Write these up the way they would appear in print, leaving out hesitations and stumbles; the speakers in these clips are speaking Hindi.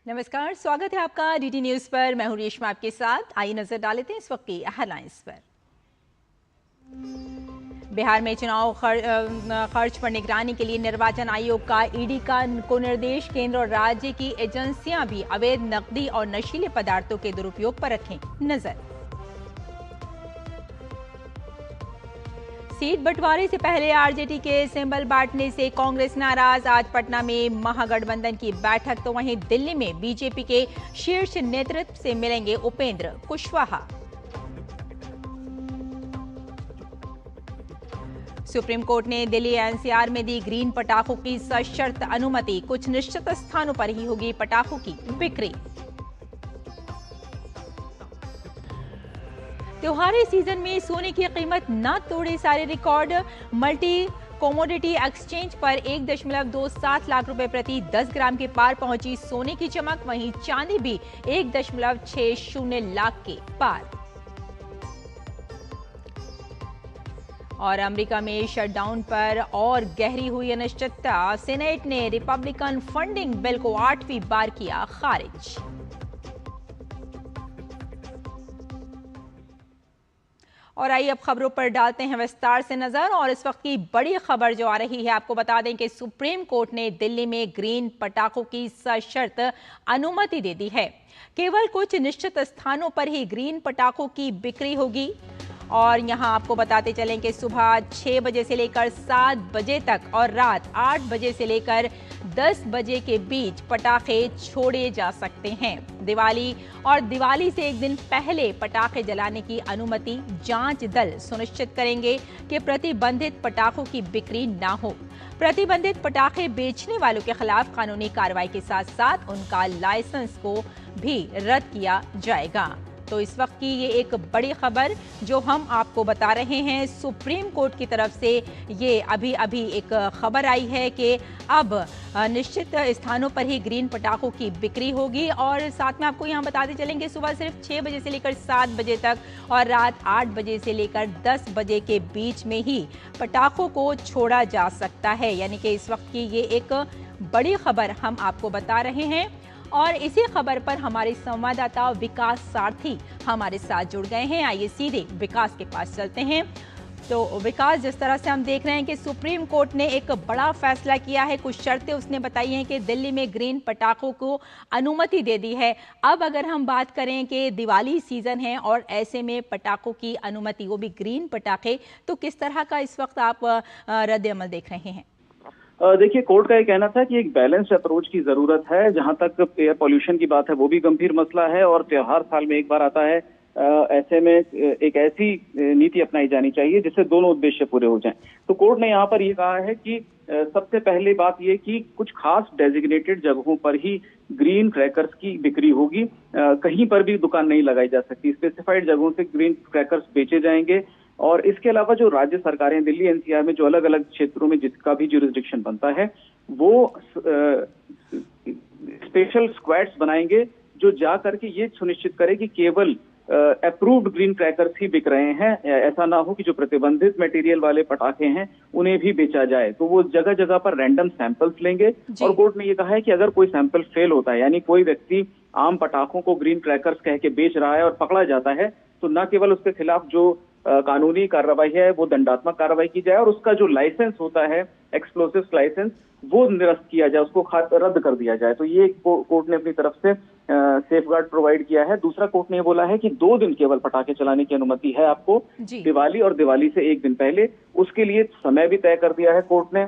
नमस्कार, स्वागत है आपका डीडी न्यूज पर। मैं हूं रेशमा आपके साथ। आइए नजर डालते हैं इस वक्त की हेडलाइंस पर। बिहार में चुनाव खर्च पर निगरानी के लिए निर्वाचन आयोग का ईडी को निर्देश। केंद्र और राज्य की एजेंसियां भी अवैध नकदी और नशीले पदार्थों के दुरुपयोग पर रखें नजर। सीट बंटवारे से पहले आरजेडी के सिंबल बांटने से कांग्रेस नाराज। आज पटना में महागठबंधन की बैठक, तो वहीं दिल्ली में बीजेपी के शीर्ष नेतृत्व से मिलेंगे उपेंद्र कुशवाहा। सुप्रीम कोर्ट ने दिल्ली एनसीआर में दी ग्रीन पटाखों की सशर्त अनुमति। कुछ निश्चित स्थानों पर ही होगी पटाखों की बिक्री। त्योहारी सीजन में सोने की कीमत न तोड़े सारे रिकॉर्ड। मल्टी कमोडिटी एक्सचेंज पर 1.27 लाख रुपए प्रति 10 ग्राम के पार पहुंची सोने की चमक। वहीं चांदी भी 1.60 लाख के पार। और अमेरिका में शटडाउन पर और गहरी हुई अनिश्चितता। सीनेट ने रिपब्लिकन फंडिंग बिल को 8वीं बार किया खारिज। और आइए अब खबरों पर डालते हैं विस्तार से नजर। और इस वक्त की बड़ी खबर जो आ रही है, आपको बता दें कि सुप्रीम कोर्ट ने दिल्ली में ग्रीन पटाखों की सशर्त अनुमति दे दी है। केवल कुछ निश्चित स्थानों पर ही ग्रीन पटाखों की बिक्री होगी। और यहां आपको बताते चलें कि सुबह 6 बजे से लेकर 7 बजे तक और रात 8 बजे से लेकर 10 बजे के बीच पटाखे छोड़े जा सकते हैं। दिवाली और दिवाली से एक दिन पहले पटाखे जलाने की अनुमति जांच दल सुनिश्चित करेंगे कि प्रतिबंधित पटाखों की बिक्री ना हो। प्रतिबंधित पटाखे बेचने वालों के खिलाफ कानूनी कार्रवाई के साथ साथ उनका लाइसेंस को भी रद्द किया जाएगा। तो इस वक्त की ये एक बड़ी खबर जो हम आपको बता रहे हैं, सुप्रीम कोर्ट की तरफ से ये अभी एक खबर आई है कि अब निश्चित स्थानों पर ही ग्रीन पटाखों की बिक्री होगी। और साथ में आपको यहाँ बताते चलेंगे सुबह सिर्फ 6 बजे से लेकर 7 बजे तक और रात 8 बजे से लेकर 10 बजे के बीच में ही पटाखों को छोड़ा जा सकता है। यानी कि इस वक्त की ये एक बड़ी खबर हम आपको बता रहे हैं। और इसी खबर पर हमारे संवाददाता विकास सारथी हमारे साथ जुड़ गए हैं। आइए सीधे विकास के पास चलते हैं। तो विकास, जिस तरह से हम देख रहे हैं कि सुप्रीम कोर्ट ने एक बड़ा फैसला किया है, कुछ शर्तें उसने बताई हैं कि दिल्ली में ग्रीन पटाखों को अनुमति दे दी है। अब अगर हम बात करें कि दिवाली सीजन है और ऐसे में पटाखों की अनुमति, वो भी ग्रीन पटाखे, तो किस तरह का इस वक्त आप रद्द अमल देख रहे हैं? देखिए, कोर्ट का ये कहना था कि एक बैलेंस्ड अप्रोच की जरूरत है। जहां तक एयर पोल्यूशन की बात है वो भी गंभीर मसला है और त्योहार साल में एक बार आता है। ऐसे में एक ऐसी नीति अपनाई जानी चाहिए जिससे दोनों उद्देश्य पूरे हो जाएं। तो कोर्ट ने यहाँ पर ये कहा है कि सबसे पहले बात ये कि कुछ खास डेजिग्नेटेड जगहों पर ही ग्रीन क्रैकर्स की बिक्री होगी। कहीं पर भी दुकान नहीं लगाई जा सकती। स्पेसिफाइड जगहों से ग्रीन क्रैकर्स बेचे जाएंगे। और इसके अलावा जो राज्य सरकारें दिल्ली एनसीआर में जो अलग अलग क्षेत्रों में जिसका भी ज्यूरिसडिक्शन बनता है वो स्पेशल स्क्वाड्स बनाएंगे जो जा करके ये सुनिश्चित करे कि केवल अप्रूव्ड ग्रीन क्रैकर्स ही बिक रहे हैं। ऐसा ना हो कि जो प्रतिबंधित मटेरियल वाले पटाखे हैं उन्हें भी बेचा जाए। तो वो जगह जगह पर रैंडम सैंपल्स लेंगे। और कोर्ट ने ये कहा है कि अगर कोई सैंपल फेल होता है, यानी कोई व्यक्ति आम पटाखों को ग्रीन क्रैकर्स कह के बेच रहा है और पकड़ा जाता है, तो न केवल उसके खिलाफ जो कानूनी कार्रवाई है वो दंडात्मक कार्रवाई की जाए और उसका जो लाइसेंस होता है, एक्सप्लोसिव्स लाइसेंस, वो निरस्त किया जाए, उसको रद्द कर दिया जाए। तो ये कोर्ट ने अपनी तरफ से सेफगार्ड प्रोवाइड किया है। दूसरा, कोर्ट ने बोला है कि 2 दिन केवल पटाखे चलाने की अनुमति है आपको, दिवाली और दिवाली से एक दिन पहले। उसके लिए समय भी तय कर दिया है कोर्ट ने,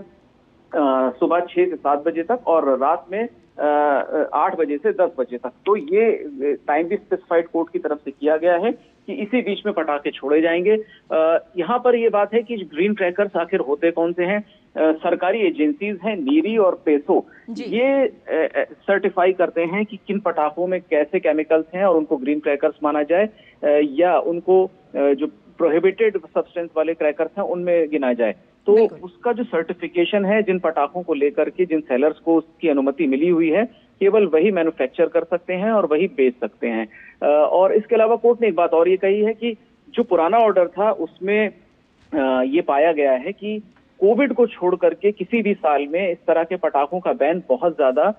सुबह 6 से 7 बजे तक और रात में 8 बजे से 10 बजे तक। तो ये टाइम भी स्पेसिफाइड कोर्ट की तरफ से किया गया है कि इसी बीच में पटाखे छोड़े जाएंगे। यहाँ पर ये बात है कि ग्रीन क्रैकर्स आखिर होते कौन से हैं? सरकारी एजेंसीज हैं, नीरी और पेसो, ये सर्टिफाई करते हैं कि किन पटाखों में कैसे केमिकल्स हैं और उनको ग्रीन क्रैकर्स माना जाए या उनको जो प्रोहिबिटेड सब्सटेंस वाले क्रैकर्स हैं उनमें गिना जाए। तो उसका जो सर्टिफिकेशन है, जिन पटाखों को लेकर के जिन सेलर्स को उसकी अनुमति मिली हुई है, केवल वही मैन्युफैक्चर कर सकते हैं और वही बेच सकते हैं। और इसके अलावा कोर्ट ने एक बात और ये कही है कि जो पुराना ऑर्डर था उसमें ये पाया गया है कि कोविड को छोड़ करके किसी भी साल में इस तरह के पटाखों का बैन बहुत ज्यादा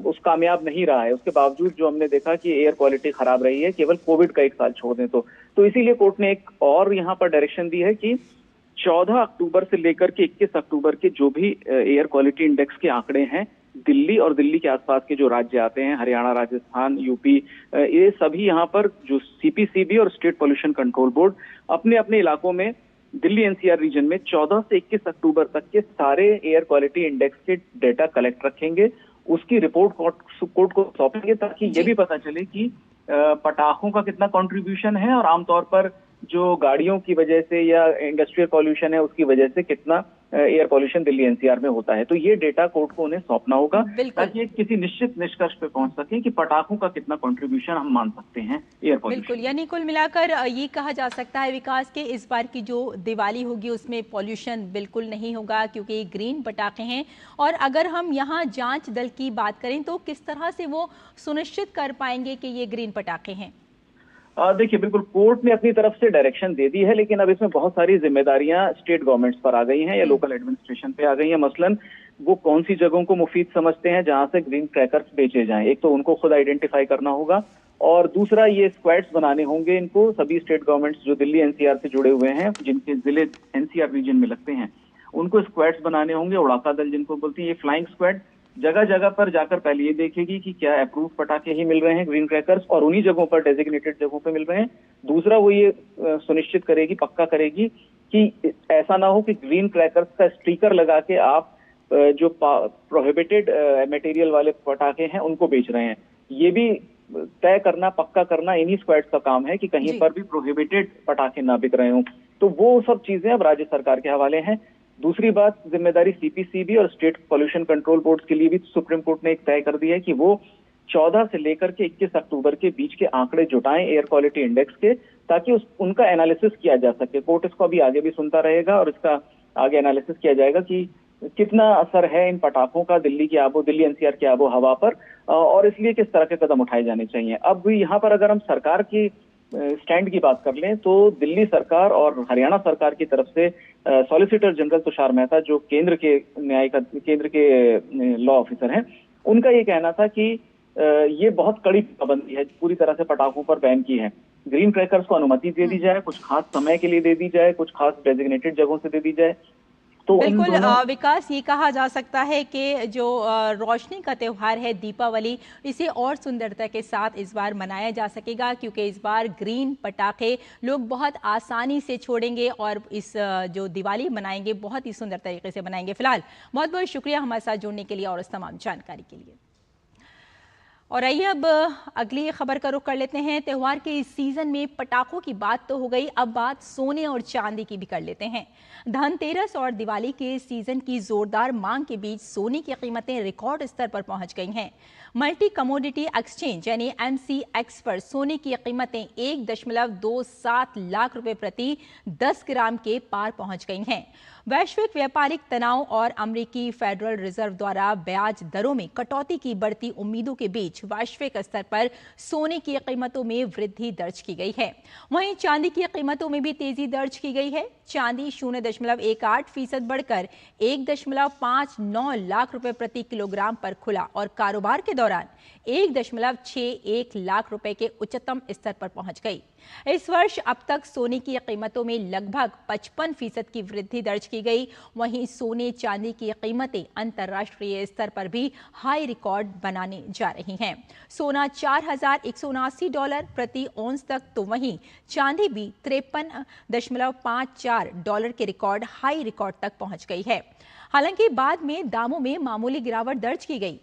उस कामयाब नहीं रहा है। उसके बावजूद जो हमने देखा कि एयर क्वालिटी खराब रही है, केवल कोविड का एक साल छोड़ दें तो इसीलिए कोर्ट ने एक और यहाँ पर डायरेक्शन दी है कि 14 अक्टूबर से लेकर के 21 अक्टूबर के जो भी एयर क्वालिटी इंडेक्स के आंकड़े हैं, दिल्ली और दिल्ली के आसपास के जो राज्य आते हैं, हरियाणा, राजस्थान, यूपी, ये सभी यहाँ पर जो सीपीसीबी और स्टेट पॉल्यूशन कंट्रोल बोर्ड अपने अपने इलाकों में दिल्ली एनसीआर रीजन में 14 से 21 अक्टूबर तक के सारे एयर क्वालिटी इंडेक्स के डेटा कलेक्ट रखेंगे, उसकी रिपोर्ट कोर्ट को सौंपेंगे, ताकि ये भी पता चले कि पटाखों का कितना कंट्रीब्यूशन है और आमतौर पर जो गाड़ियों की वजह से या इंडस्ट्रियल पॉल्यूशन है उसकी वजह से कितना एयर पॉल्यूशन दिल्ली एनसीआर में होता है। तो ये डेटा कोर्ट को उन्हें सौंपना होगा ताकि किसी निश्चित निष्कर्ष पे पहुंच सके कि पटाखों का कितना कंट्रीब्यूशन हम मान सकते हैं एयर पॉल्यूशन। बिल्कुल, यानी कुल मिलाकर ये कहा जा सकता है विकास के इस बार की जो दिवाली होगी उसमें पॉल्यूशन बिल्कुल नहीं होगा, क्योंकि ग्रीन पटाखे हैं। और अगर हम यहाँ जांच दल की बात करें तो किस तरह से वो सुनिश्चित कर पाएंगे कि ये ग्रीन पटाखे हैं? देखिए, बिल्कुल कोर्ट ने अपनी तरफ से डायरेक्शन दे दी है, लेकिन अब इसमें बहुत सारी जिम्मेदारियां स्टेट गवर्नमेंट्स पर आ गई हैं या लोकल एडमिनिस्ट्रेशन पे आ गई हैं। मसलन वो कौन सी जगहों को मुफीद समझते हैं जहां से ग्रीन क्रैकर्स बेचे जाएं, एक तो उनको खुद आइडेंटिफाई करना होगा, और दूसरा ये स्क्वाड्स बनाने होंगे इनको। सभी स्टेट गवर्नमेंट्स जो दिल्ली एनसीआर से जुड़े हुए हैं, जिनके जिले एनसीआर रीजन में लगते हैं, उनको स्क्वाड्स बनाने होंगे। उड़ाका दल जिनको बोलते हैं, ये फ्लाइंग स्क्वाड जगह जगह पर जाकर पहले ये देखेगी कि क्या अप्रूव पटाखे ही मिल रहे हैं ग्रीन क्रैकर्स, और उन्हीं जगहों पर, डेजिग्नेटेड जगहों पे मिल रहे हैं। दूसरा, वो ये सुनिश्चित करेगी, पक्का करेगी कि ऐसा ना हो कि ग्रीन क्रैकर्स का स्टिकर लगा के आप जो प्रोहिबिटेड मटेरियल वाले पटाखे हैं उनको बेच रहे हैं। ये भी तय करना, पक्का करना इन्हीं स्क्वाड्स का काम है कि कहीं पर भी प्रोहिबिटेड पटाखे ना बिक रहे हों। तो वो सब चीजें अब राज्य सरकार के हवाले हैं। दूसरी बात, जिम्मेदारी सीपीसीबी और स्टेट पॉल्यूशन कंट्रोल बोर्ड के लिए भी सुप्रीम कोर्ट ने एक तय कर दिया है कि वो 14 से लेकर के 21 अक्टूबर के बीच के आंकड़े जुटाएं एयर क्वालिटी इंडेक्स के, ताकि उनका एनालिसिस किया जा सके। कोर्ट इसको अभी आगे भी सुनता रहेगा और इसका आगे एनालिसिस किया जाएगा कि कितना असर है इन पटाखों का दिल्ली एनसीआर की आबो हवा पर, और इसलिए किस तरह के कदम उठाए जाने चाहिए। अब यहाँ पर अगर हम सरकार की स्टैंड की बात कर लें तो दिल्ली सरकार और हरियाणा सरकार की तरफ से सॉलिसिटर जनरल तुषार मेहता, जो केंद्र के लॉ ऑफिसर हैं, उनका ये कहना था कि ये बहुत कड़ी पाबंदी है, पूरी तरह से पटाखों पर बैन की है। ग्रीन क्रैकर्स को अनुमति दे दी जाए, कुछ खास समय के लिए दे दी जाए, कुछ खास डेजिग्नेटेड जगहों से दे दी जाए। तो बिल्कुल विकास, ये कहा जा सकता है कि जो रोशनी का त्यौहार है दीपावली, इसे और सुंदरता के साथ इस बार मनाया जा सकेगा, क्योंकि इस बार ग्रीन पटाखे लोग बहुत आसानी से छोड़ेंगे और इस जो दिवाली मनाएंगे बहुत ही सुंदर तरीके से मनाएंगे। फिलहाल बहुत बहुत शुक्रिया हमारे साथ जुड़ने के लिए और इस तमाम जानकारी के लिए। और आइए अब अगली खबर का रुख कर लेते हैं। त्यौहार के इस सीजन में पटाखों की बात तो हो गई, अब बात सोने और चांदी की भी कर लेते हैं। धनतेरस और दिवाली के सीजन की जोरदार मांग के बीच सोने की कीमतें रिकॉर्ड स्तर पर पहुंच गई हैं। मल्टी कमोडिटी एक्सचेंज यानी MCX पर सोने की कीमतें 1.27 लाख रुपए प्रति 10 ग्राम के पार पहुंच गई हैं। वैश्विक व्यापारिक तनाव और अमेरिकी फेडरल रिजर्व द्वारा ब्याज दरों में कटौती की बढ़ती उम्मीदों के बीच वैश्विक स्तर पर सोने की कीमतों में वृद्धि दर्ज की गई है। वहीं चांदी की कीमतों में भी तेजी दर्ज की गई है। चांदी 0.18% बढ़कर 1.59 लाख रुपए प्रति किलोग्राम पर खुला और कारोबार के दौरान 1.61 लाख रुपए के उच्चतम स्तर पर पहुंच गई। इस वर्ष अब तक सोने की कीमतों में लगभग 55% की वृद्धि दर्ज की गई। वहीं सोने चांदी की कीमतें अंतर्राष्ट्रीय स्तर पर भी हाई रिकॉर्ड बनाने जा रही हैं। सोना $4,179 प्रति औंस तक, तो वहीं चांदी भी $53.54 के हाई रिकॉर्ड तक पहुंच गई है। हालांकि बाद में दामों में मामूली गिरावट दर्ज की गई।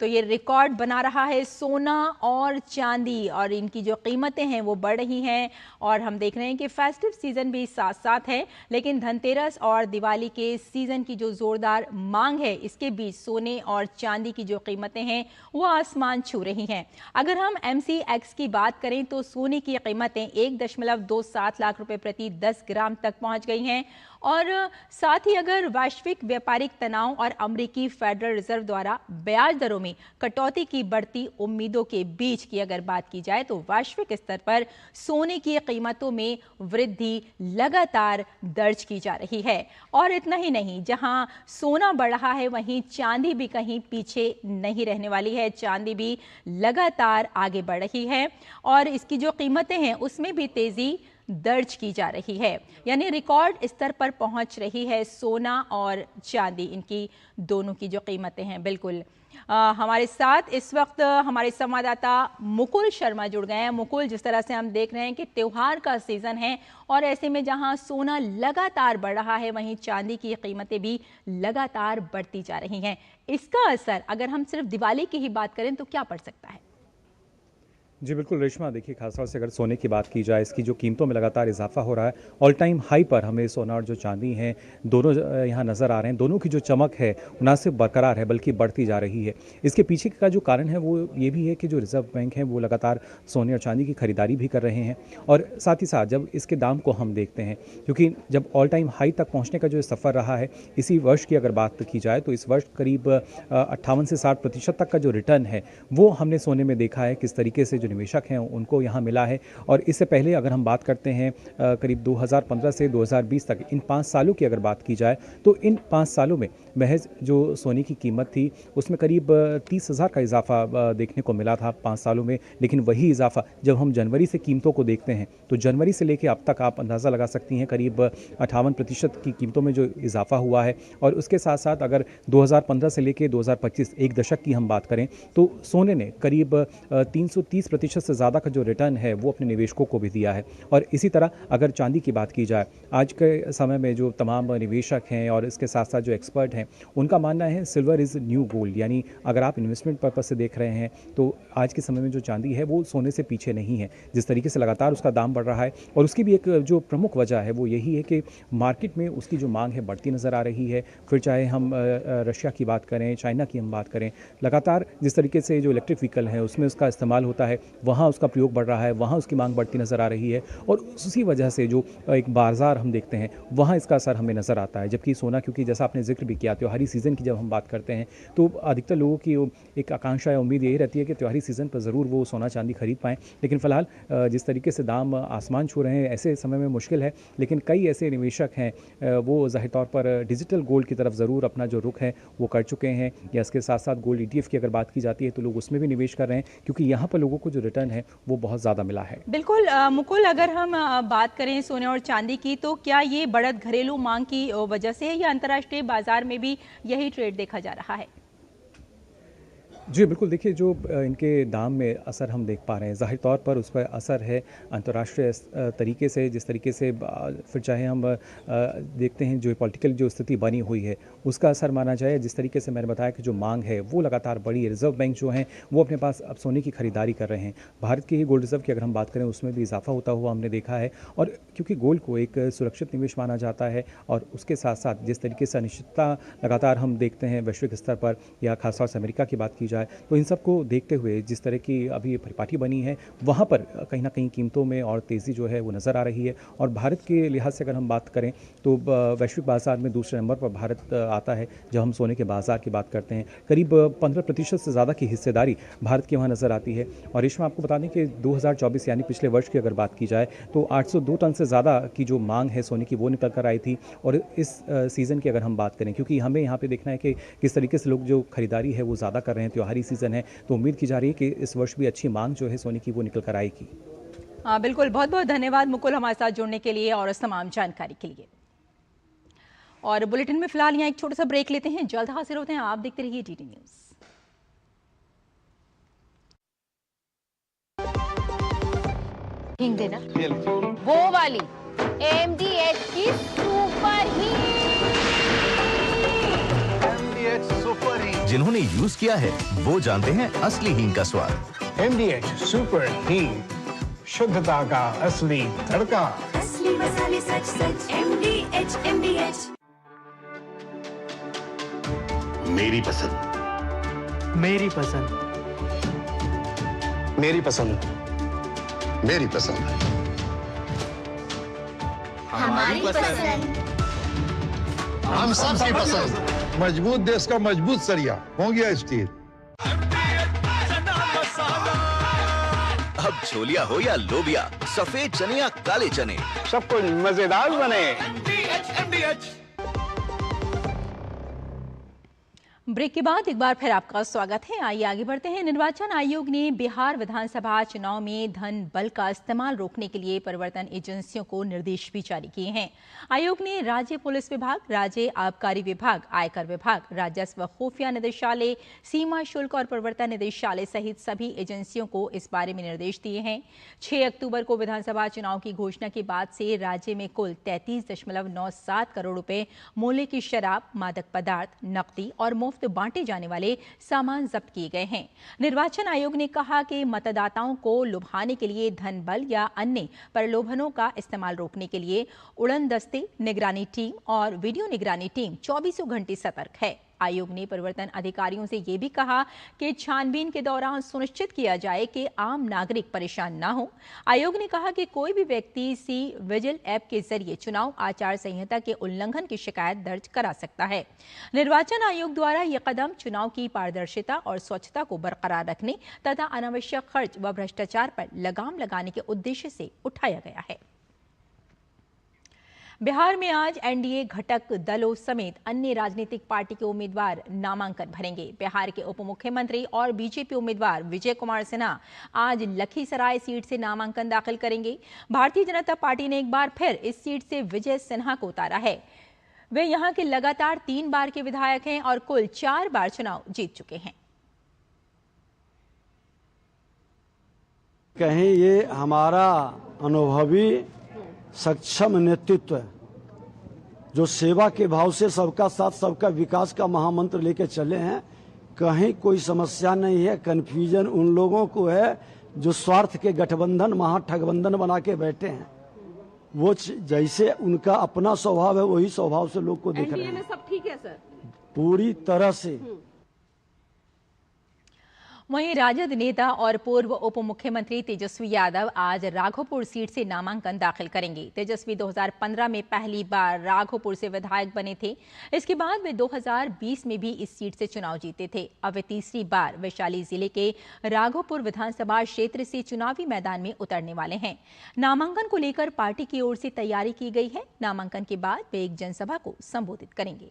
तो ये रिकॉर्ड बना रहा है सोना और चांदी, और इनकी जो कीमतें हैं वो बढ़ रही हैं। और हम देख रहे हैं कि फेस्टिव सीजन भी साथ साथ है, लेकिन धनतेरस और दिवाली के सीजन की जो जोरदार मांग है, इसके बीच सोने और चांदी की जो कीमतें हैं वो आसमान छू रही हैं। अगर हम MCX की बात करें तो सोने की कीमतें 1.27 लाख रुपए प्रति 10 ग्राम तक पहुंच गई हैं और साथ ही अगर वैश्विक व्यापारिक तनाव और अमेरिकी फेडरल रिजर्व द्वारा ब्याज दरों में कटौती की बढ़ती उम्मीदों के बीच की अगर बात की जाए तो वैश्विक स्तर पर सोने की कीमतों में वृद्धि लगातार दर्ज की जा रही है। और इतना ही नहीं, जहां सोना बढ़ रहा है वहीं चांदी भी कहीं पीछे नहीं रहने वाली है। चांदी भी लगातार आगे बढ़ रही है और इसकी जो कीमतें हैं उसमें भी तेजी दर्ज की जा रही है, यानी रिकॉर्ड स्तर पर पहुंच रही है सोना और चांदी, इनकी दोनों की जो कीमतें हैं। बिल्कुल हमारे साथ इस वक्त हमारे संवाददाता मुकुल शर्मा जुड़ गए हैं। मुकुल, जिस तरह से हम देख रहे हैं कि त्योहार का सीजन है और ऐसे में जहां सोना लगातार बढ़ रहा है वहीं चांदी की कीमतें भी लगातार बढ़ती जा रही हैं। इसका असर अगर हम सिर्फ दिवाली की ही बात करें तो क्या पड़ सकता है? जी बिल्कुल रेशमा, देखिए खासतौर से अगर सोने की बात की जाए, इसकी जो कीमतों में लगातार इजाफा हो रहा है। ऑल टाइम हाई पर हमें सोना और जो चांदी हैं दोनों यहाँ नज़र आ रहे हैं। दोनों की जो चमक है ना सिर्फ बरकरार है बल्कि बढ़ती जा रही है। इसके पीछे का जो कारण है वो ये भी है कि जो रिजर्व बैंक है वो लगातार सोने और चांदी की खरीदारी भी कर रहे हैं। और साथ ही साथ जब इसके दाम को हम देखते हैं, क्योंकि जब ऑल टाइम हाई तक पहुँचने का जो सफ़र रहा है इसी वर्ष की अगर बात की जाए तो इस वर्ष करीब 58 से 60% तक का जो रिटर्न है वो हमने सोने में देखा है। किस तरीके से जो निवेशक हैं उनको यहाँ मिला है। और इससे पहले अगर हम बात करते हैं करीब 2015 से 2020 तक इन 5 सालों की अगर बात की जाए तो इन 5 सालों में महज जो सोने की कीमत थी उसमें करीब 30,000 का इजाफा देखने को मिला था 5 सालों में। लेकिन वही इजाफा जब हम जनवरी से कीमतों को देखते हैं तो जनवरी से लेकर अब तक आप अंदाज़ा लगा सकती हैं करीब 58% की कीमतों में जो इजाफा हुआ है। और उसके साथ साथ अगर 2015 से लेकर 2025 एक दशक की हम बात करें तो सोने ने करीब 330% से ज़्यादा का जो रिटर्न है वो अपने निवेशकों को भी दिया है। और इसी तरह अगर चांदी की बात की जाए, आज के समय में जो तमाम निवेशक हैं और इसके साथ साथ जो एक्सपर्ट हैं उनका मानना है सिल्वर इज़ न्यू गोल्ड, यानी अगर आप इन्वेस्टमेंट पर्पस से देख रहे हैं तो आज के समय में जो चांदी है वो सोने से पीछे नहीं है। जिस तरीके से लगातार उसका दाम बढ़ रहा है और उसकी भी एक जो प्रमुख वजह है वो यही है कि मार्केट में उसकी जो मांग है बढ़ती नज़र आ रही है। फिर चाहे हम रशिया की बात करें, चाइना की हम बात करें, लगातार जिस तरीके से जो इलेक्ट्रिक व्हीकल है उसमें उसका इस्तेमाल होता है वहाँ उसका प्रयोग बढ़ रहा है, वहाँ उसकी मांग बढ़ती नज़र आ रही है। और उसी वजह से जो एक बाजार हम देखते हैं वहाँ इसका असर हमें नज़र आता है। जबकि सोना, क्योंकि जैसा आपने जिक्र भी किया, त्योहारी सीज़न की जब हम बात करते हैं तो अधिकतर लोगों की एक आकांक्षा या उम्मीद यही रहती है कि त्योहारी सीज़न पर ज़रूर वो सोना चांदी खरीद पाएँ। लेकिन फ़िलहाल जिस तरीके से दाम आसमान छू रहे हैं ऐसे समय में मुश्किल है। लेकिन कई ऐसे निवेशक हैं वो ज़ाहिर तौर पर डिजिटल गोल्ड की तरफ ज़रूर अपना जो रुख है वो कर चुके हैं। या इसके साथ साथ गोल्ड ETF की अगर बात की जाती है तो लोग उसमें भी निवेश कर रहे हैं, क्योंकि यहाँ पर लोगों को जो रिटर्न है वो बहुत ज़्यादा मिला है। बिल्कुल मुकुल, अगर हम बात करें सोने और चांदी की तो क्या ये बढ़त घरेलू मांग की वजह से है या अंतर्राष्ट्रीय बाजार में भी यही ट्रेड देखा जा रहा है? जी बिल्कुल, देखिए जो इनके दाम में असर हम देख पा रहे हैं, ज़ाहिर तौर पर उस पर असर है अंतर्राष्ट्रीय तरीके से। जिस तरीके से फिर चाहे हम देखते हैं जो पॉलिटिकल जो स्थिति बनी हुई है उसका असर माना जाए। जिस तरीके से मैंने बताया कि जो मांग है वो लगातार बढ़ी है। रिजर्व बैंक जो हैं वो अपने पास अब सोने की खरीदारी कर रहे हैं। भारत के ही गोल्ड रिजर्व की अगर हम बात करें उसमें भी इजाफा होता हुआ हमने देखा है। और क्योंकि गोल्ड को एक सुरक्षित निवेश माना जाता है और उसके साथ साथ जिस तरीके से अनिश्चितता लगातार हम देखते हैं वैश्विक स्तर पर या खासतौर से अमेरिका की बात की जाए तो इन सबको देखते हुए जिस तरह की अभी परिपाटी बनी है वहाँ पर कहीं ना कहीं कीमतों में और तेज़ी जो है वो नज़र आ रही है। और भारत के लिहाज से अगर हम बात करें तो वैश्विक बाजार में दूसरे नंबर पर भारत आता है। जब हम सोने के बाजार की बात करते हैं करीब 15% से ज़्यादा की हिस्सेदारी भारत की वहाँ नज़र आती है। और इसमें आपको बता दें कि 2024 यानी पिछले वर्ष की अगर बात की जाए तो 802 टन से ज़्यादा की जो मांग है सोने की वो निकल कर आई थी। और इस सीज़न की अगर हम बात करें, क्योंकि हमें यहाँ पे देखना है कि किस तरीके से लोग जो खरीदारी है वो ज़्यादा कर रहे हैं, त्योहारी सीज़न है तो उम्मीद की जा रही है कि इस वर्ष भी अच्छी मांग जो है सोने की वो निकल कर आएगी। हाँ बिल्कुल, बहुत बहुत धन्यवाद मुकुल हमारे साथ जुड़ने के लिए और इस तमाम जानकारी के लिए। और बुलेटिन में फिलहाल यहाँ एक छोटा सा ब्रेक लेते हैं, जल्द हाजिर होते हैं। आप देखते रहिए DD न्यूज़। हिंग देना, वो वाली MDH की सुपर हींग। जिन्होंने यूज किया है वो जानते हैं असली हींग का स्वाद। MDH सुपर हींग, शुद्धता का असली तड़का। असली मसाले सच सच MDH। मेरी पसंद, मेरी पसंद, मेरी पसंद, मेरी पसंद, हमारी पसंद। हम सबकी पसंद। मजबूत देश का मजबूत सरिया हो गया स्टील। अब छोलिया हो या लोबिया, सफेद चने या काले चने, सब कुछ मजेदार बने। ब्रेक के बाद एक बार फिर आपका स्वागत है। आइए आगे बढ़ते हैं। निर्वाचन आयोग ने बिहार विधानसभा चुनाव में धन बल का इस्तेमाल रोकने के लिए प्रवर्तन एजेंसियों को निर्देश भी जारी किए हैं। आयोग ने राज्य पुलिस विभाग, राज्य आबकारी विभाग, आयकर विभाग, राजस्व खुफिया निदेशालय, सीमा शुल्क और प्रवर्तन निदेशालय सहित सभी एजेंसियों को इस बारे में निर्देश दिए हैं। 6 अक्टूबर को विधानसभा चुनाव की घोषणा के बाद से राज्य में कुल 33.97 करोड़ रुपए मूल्य की शराब, मादक पदार्थ, नकदी और मुफ्त बांटे जाने वाले सामान जब्त किए गए हैं। निर्वाचन आयोग ने कहा कि मतदाताओं को लुभाने के लिए धन बल या अन्य प्रलोभनों का इस्तेमाल रोकने के लिए उड़न दस्ते, निगरानी टीम और वीडियो निगरानी टीम 24 घंटे सतर्क है। आयोग ने प्रवर्तन अधिकारियों से यह भी कहा कि छानबीन के दौरान सुनिश्चित किया जाए कि आम नागरिक परेशान न हो। आयोग ने कहा कि कोई भी व्यक्ति सी विजिल ऐप के जरिए चुनाव आचार संहिता के उल्लंघन की शिकायत दर्ज करा सकता है। निर्वाचन आयोग द्वारा यह कदम चुनाव की पारदर्शिता और स्वच्छता को बरकरार रखने तथा अनावश्यक खर्च व भ्रष्टाचार पर लगाम लगाने के उद्देश्य से उठाया गया है। बिहार में आज एनडीए घटक दलों समेत अन्य राजनीतिक पार्टी के उम्मीदवार नामांकन भरेंगे। बिहार के उप मुख्यमंत्री और बीजेपी उम्मीदवार विजय कुमार सिन्हा आज लखीसराय सीट से नामांकन दाखिल करेंगे। भारतीय जनता पार्टी ने एक बार फिर इस सीट से विजय सिन्हा को उतारा है। वे यहां के लगातार 3 बार के विधायक हैं और कुल 4 बार चुनाव जीत चुके हैं। कहीं ये हमारा अनुभवी सक्षम नेतृत्व जो सेवा के भाव से सबका साथ सबका विकास का महामंत्र लेके चले हैं, कहीं कोई समस्या नहीं है। कन्फ्यूजन उन लोगों को है जो स्वार्थ के गठबंधन महाठगबंधन बना के बैठे हैं। वो जैसे उनका अपना स्वभाव है वही स्वभाव से लोग को देख रहे हैं। सब ठीक है सर, पूरी तरह से। वहीं राजद नेता और पूर्व उप मुख्यमंत्री तेजस्वी यादव आज राघोपुर सीट से नामांकन दाखिल करेंगे। तेजस्वी 2015 में पहली बार राघोपुर से विधायक बने थे। इसके बाद वे 2020 में भी इस सीट से चुनाव जीते थे। अब वे तीसरी बार वैशाली जिले के राघोपुर विधानसभा क्षेत्र से चुनावी मैदान में उतरने वाले हैं। नामांकन को लेकर पार्टी की ओर से तैयारी की गई है। नामांकन के बाद वे एक जनसभा को संबोधित करेंगे।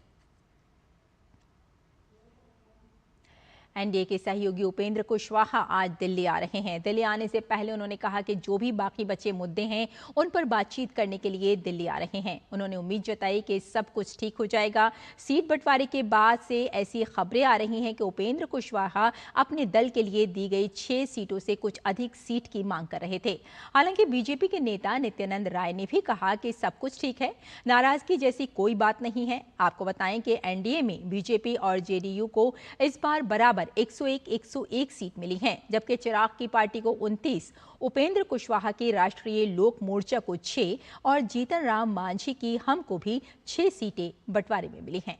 एनडीए के सहयोगी उपेंद्र कुशवाहा आज दिल्ली आ रहे हैं। दिल्ली आने से पहले उन्होंने कहा कि जो भी बाकी बचे मुद्दे हैं उन पर बातचीत करने के लिए दिल्ली आ रहे हैं। उन्होंने उम्मीद जताई कि सब कुछ ठीक हो जाएगा। सीट बंटवारे के बाद से ऐसी खबरें आ रही हैं कि उपेंद्र कुशवाहा अपने दल के लिए दी गई 6 सीटों से कुछ अधिक सीट की मांग कर रहे थे। हालांकि बीजेपी के नेता नित्यानंद राय ने भी कहा कि सब कुछ ठीक है, नाराजगी जैसी कोई बात नहीं है। आपको बताएं कि एनडीए में बीजेपी और जेडीयू को इस बार बराबर 101 सीट मिली हैं, जबकि चिराग की पार्टी को 29, उपेंद्र कुशवाहा की राष्ट्रीय लोक मोर्चा को 6 और जीतन राम मांझी की हम को भी 6 सीटें बंटवारे में मिली हैं।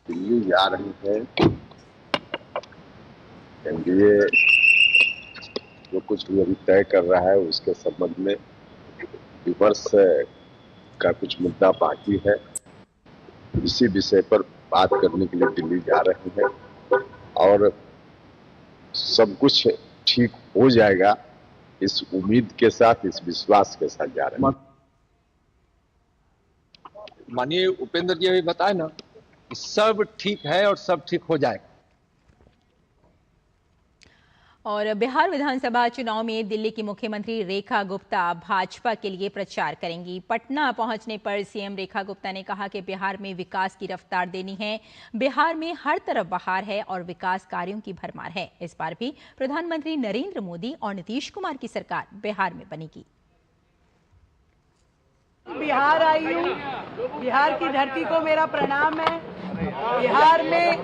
दिल्ली जा रही है एनडीए जो कुछ भी अभी तय कर रहा है उसके संबंध में विमर्श का कुछ मुद्दा बाकी है। इसी विषय पर बात करने के लिए दिल्ली जा रहे हैं और सब कुछ ठीक हो जाएगा इस उम्मीद के साथ, इस विश्वास के साथ जा रहे हैं। माननीय उपेंद्र जी अभी बताए ना, सब ठीक है और सब ठीक हो जाएगा। और बिहार विधानसभा चुनाव में दिल्ली की मुख्यमंत्री रेखा गुप्ता भाजपा के लिए प्रचार करेंगी। पटना पहुंचने पर सीएम रेखा गुप्ता ने कहा कि बिहार में विकास की रफ्तार देनी है। बिहार में हर तरफ बहार है और विकास कार्यों की भरमार है। इस बार भी प्रधानमंत्री नरेंद्र मोदी और नीतीश कुमार की सरकार बिहार में बनेगी। बिहार आई हूँ, बिहार की धरती को मेरा प्रणाम है। बिहार में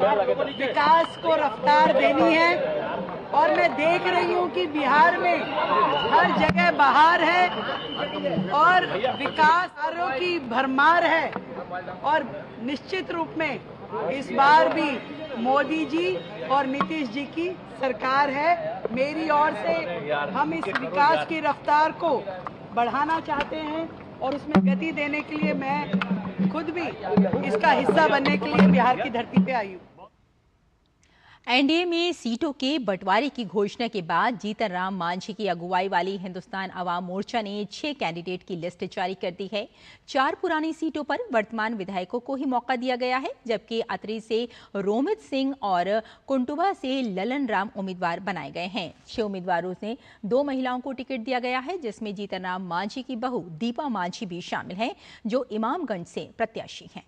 विकास को रफ्तार देनी है और मैं देख रही हूँ कि बिहार में हर जगह बहार है और विकास कार्यों की भरमार है। और निश्चित रूप में इस बार भी मोदी जी और नीतीश जी की सरकार है। मेरी ओर से हम इस विकास की रफ्तार को बढ़ाना चाहते हैं और उसमें गति देने के लिए मैं खुद भी इसका हिस्सा बनने के लिए बिहार की धरती पे आई हूँ। एनडीए में सीटों के बंटवारे की घोषणा के बाद जीतन राम मांझी की अगुवाई वाली हिंदुस्तान अवाम मोर्चा ने 6 कैंडिडेट की लिस्ट जारी कर दी है। 4 पुरानी सीटों पर वर्तमान विधायकों को ही मौका दिया गया है, जबकि अतरी से रोमित सिंह और कुंटुबा से ललन राम उम्मीदवार बनाए गए हैं। 6 उम्मीदवारों में 2 महिलाओं को टिकट दिया गया है, जिसमें जीतन राम मांझी की बहू दीपा मांझी भी शामिल हैं, जो इमामगंज से प्रत्याशी हैं।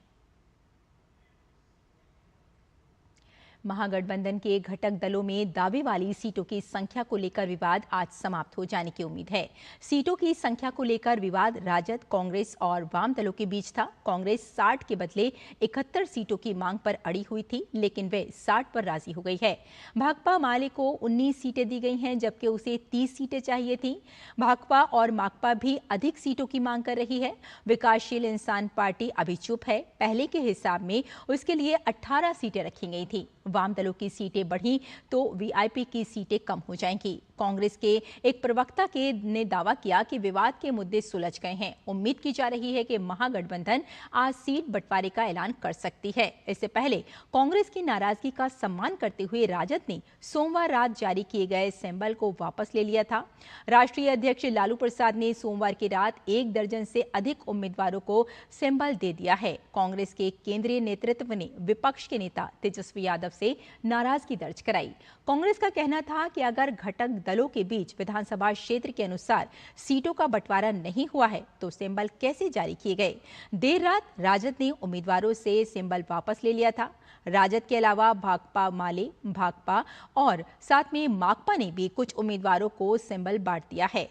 महागठबंधन के घटक दलों में दावे वाली सीटों की संख्या को लेकर विवाद आज समाप्त हो जाने की उम्मीद है। सीटों की संख्या को लेकर विवाद राजद, कांग्रेस और वाम दलों के बीच था। कांग्रेस 60 के बदले 71 सीटों की मांग पर अड़ी हुई थी, लेकिन वे 60 पर राजी हो गई है। भाकपा माले को 19 सीटें दी गई हैं, जबकि उसे 30 सीटें चाहिए थी। भाकपा और माकपा भी अधिक सीटों की मांग कर रही है। विकासशील इंसान पार्टी अभी चुप है। पहले के हिसाब में उसके लिए 18 सीटें रखी गई थी। वाम दलों की सीटें बढ़ी तो वीआईपी की सीटें कम हो जाएंगी। कांग्रेस के एक प्रवक्ता ने दावा किया कि विवाद के मुद्दे सुलझ गए हैं। उम्मीद की जा रही है कि महागठबंधन आज सीट बंटवारे का ऐलान कर सकती है। इससे पहले कांग्रेस की नाराजगी का सम्मान करते हुए राजद ने सोमवार रात जारी किए गए सिंबल को वापस ले लिया था। राष्ट्रीय अध्यक्ष लालू प्रसाद ने सोमवार की रात 1 दर्जन से अधिक उम्मीदवारों को सिंबल दे दिया है। कांग्रेस के केंद्रीय नेतृत्व ने विपक्ष के नेता तेजस्वी यादव से नाराजगी दर्ज कराई। कांग्रेस का कहना था कि अगर घटक दलों के बीच विधानसभा क्षेत्र के अनुसार सीटों का बंटवारा नहीं हुआ है तो सिंबल कैसे जारी किए गए। देर रात राजद ने उम्मीदवारों से सिंबल वापस ले लिया था। राजद के अलावा भाकपा माले, भाकपा और साथ में माकपा ने भी कुछ उम्मीदवारों को सिंबल बांट दिया है।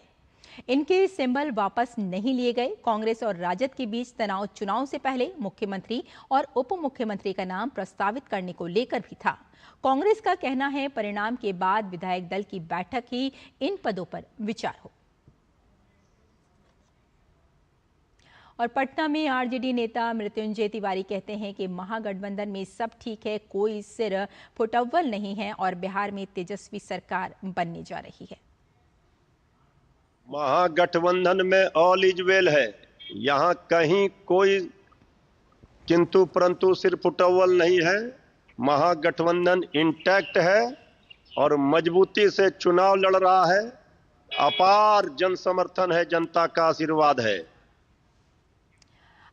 इनके सिंबल वापस नहीं लिए गए। कांग्रेस और राजद के बीच तनाव चुनाव से पहले मुख्यमंत्री और उप मुख्यमंत्री का नाम प्रस्तावित करने को लेकर भी था। कांग्रेस का कहना है परिणाम के बाद विधायक दल की बैठक ही इन पदों पर विचार हो। और पटना में आरजेडी नेता मृत्युंजय तिवारी कहते हैं कि महागठबंधन में सब ठीक है, कोई सिर फुटअव्वल नहीं है और बिहार में तेजस्वी सरकार बनने जा रही है। महागठबंधन में ऑल इज वेल है, यहाँ कहीं कोई किंतु परंतु सिर्फ फुटअव्वल नहीं है। महागठबंधन इंटैक्ट है और मजबूती से चुनाव लड़ रहा है। अपार जन समर्थन है, जनता का आशीर्वाद है।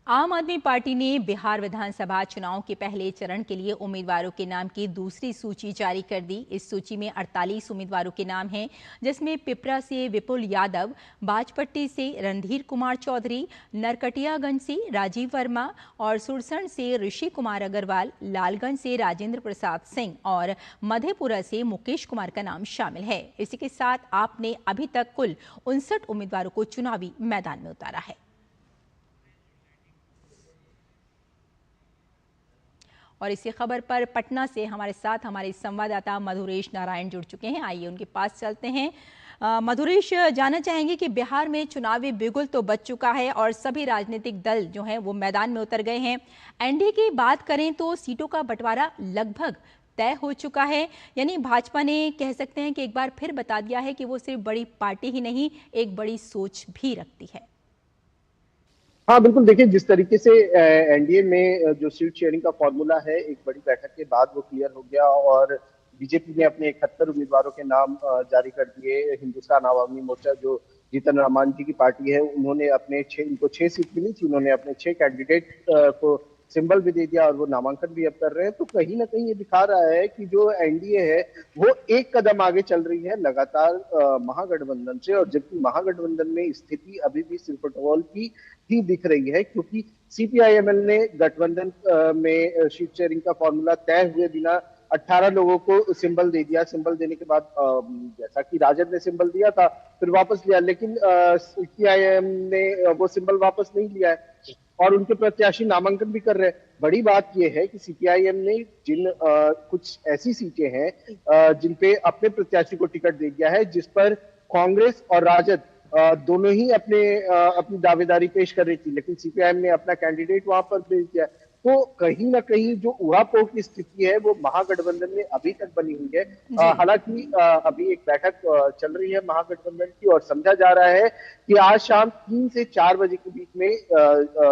आम आदमी पार्टी ने बिहार विधानसभा चुनाव के पहले चरण के लिए उम्मीदवारों के नाम की दूसरी सूची जारी कर दी। इस सूची में 48 उम्मीदवारों के नाम हैं, जिसमें पिपरा से विपुल यादव, बाजपट्टी से रणधीर कुमार चौधरी, नरकटियागंज से राजीव वर्मा और सुरसंड से ऋषि कुमार अग्रवाल, लालगंज से राजेंद्र प्रसाद सिंह और मधेपुरा से मुकेश कुमार का नाम शामिल है। इसी के साथ आपने अभी तक कुल 59 उम्मीदवारों को चुनावी मैदान में उतारा है। और इसी खबर पर पटना से हमारे साथ हमारे संवाददाता मधुरेश नारायण जुड़ चुके हैं। आइए उनके पास चलते हैं। मधुरेश, जानना चाहेंगे कि बिहार में चुनावी बिगुल तो बच चुका है और सभी राजनीतिक दल जो हैं वो मैदान में उतर गए हैं। एनडीए की बात करें तो सीटों का बंटवारा लगभग तय हो चुका है, यानी भाजपा ने कह सकते हैं कि एक बार फिर बता दिया है कि वो सिर्फ बड़ी पार्टी ही नहीं, एक बड़ी सोच भी रखती है। हाँ बिल्कुल, देखिए जिस तरीके से एनडीए में जो सीट शेयरिंग का फॉर्मूला है एक बड़ी बैठक के बाद वो क्लियर हो गया और बीजेपी ने अपने 71 उम्मीदवारों के नाम जारी कर दिए। हिंदुस्तान आवामी मोर्चा जो जीतन राम मांझी की पार्टी है, उन्होंने अपने इनको 6 सीट मिली थी, उन्होंने अपने 6 कैंडिडेट को सिंबल भी दे दिया और वो नामांकन भी अब कर रहे हैं। तो कहीं ना कहीं ये दिखा रहा है कि जो एनडीए है वो एक कदम आगे चल रही है लगातार महागठबंधन से, और जबकि महागठबंधन में स्थिति अभी भी सिर्फ फुटबॉल की ही दिख रही है, क्योंकि सीपीआईएमएल ने गठबंधन में सीट शेयरिंग का फॉर्मूला तय हुए बिना 18 लोगों को सिंबल दे दिया। सिंबल देने के बाद जैसा कि राजद ने सिंबल दिया था फिर वापस लिया, लेकिन सीपीआईएम ने वो सिंबल वापस नहीं लिया है और उनके प्रत्याशी नामांकन भी कर रहे हैं। बड़ी बात यह है कि सीपीआईएम ने जिन कुछ ऐसी सीटें हैं जिन पे अपने प्रत्याशी को टिकट दे दिया है, जिस पर कांग्रेस और राजद दोनों ही अपनी दावेदारी पेश कर रही थी, लेकिन सीपीआईएम ने अपना कैंडिडेट वहां पर भेज दिया। तो कहीं ना कहीं जो उहापोह की स्थिति है वो महागठबंधन में अभी तक बनी हुई है। हालांकि अभी एक बैठक चल रही है महागठबंधन की और समझा जा रहा है कि आज शाम 3 से 4 बजे के बीच में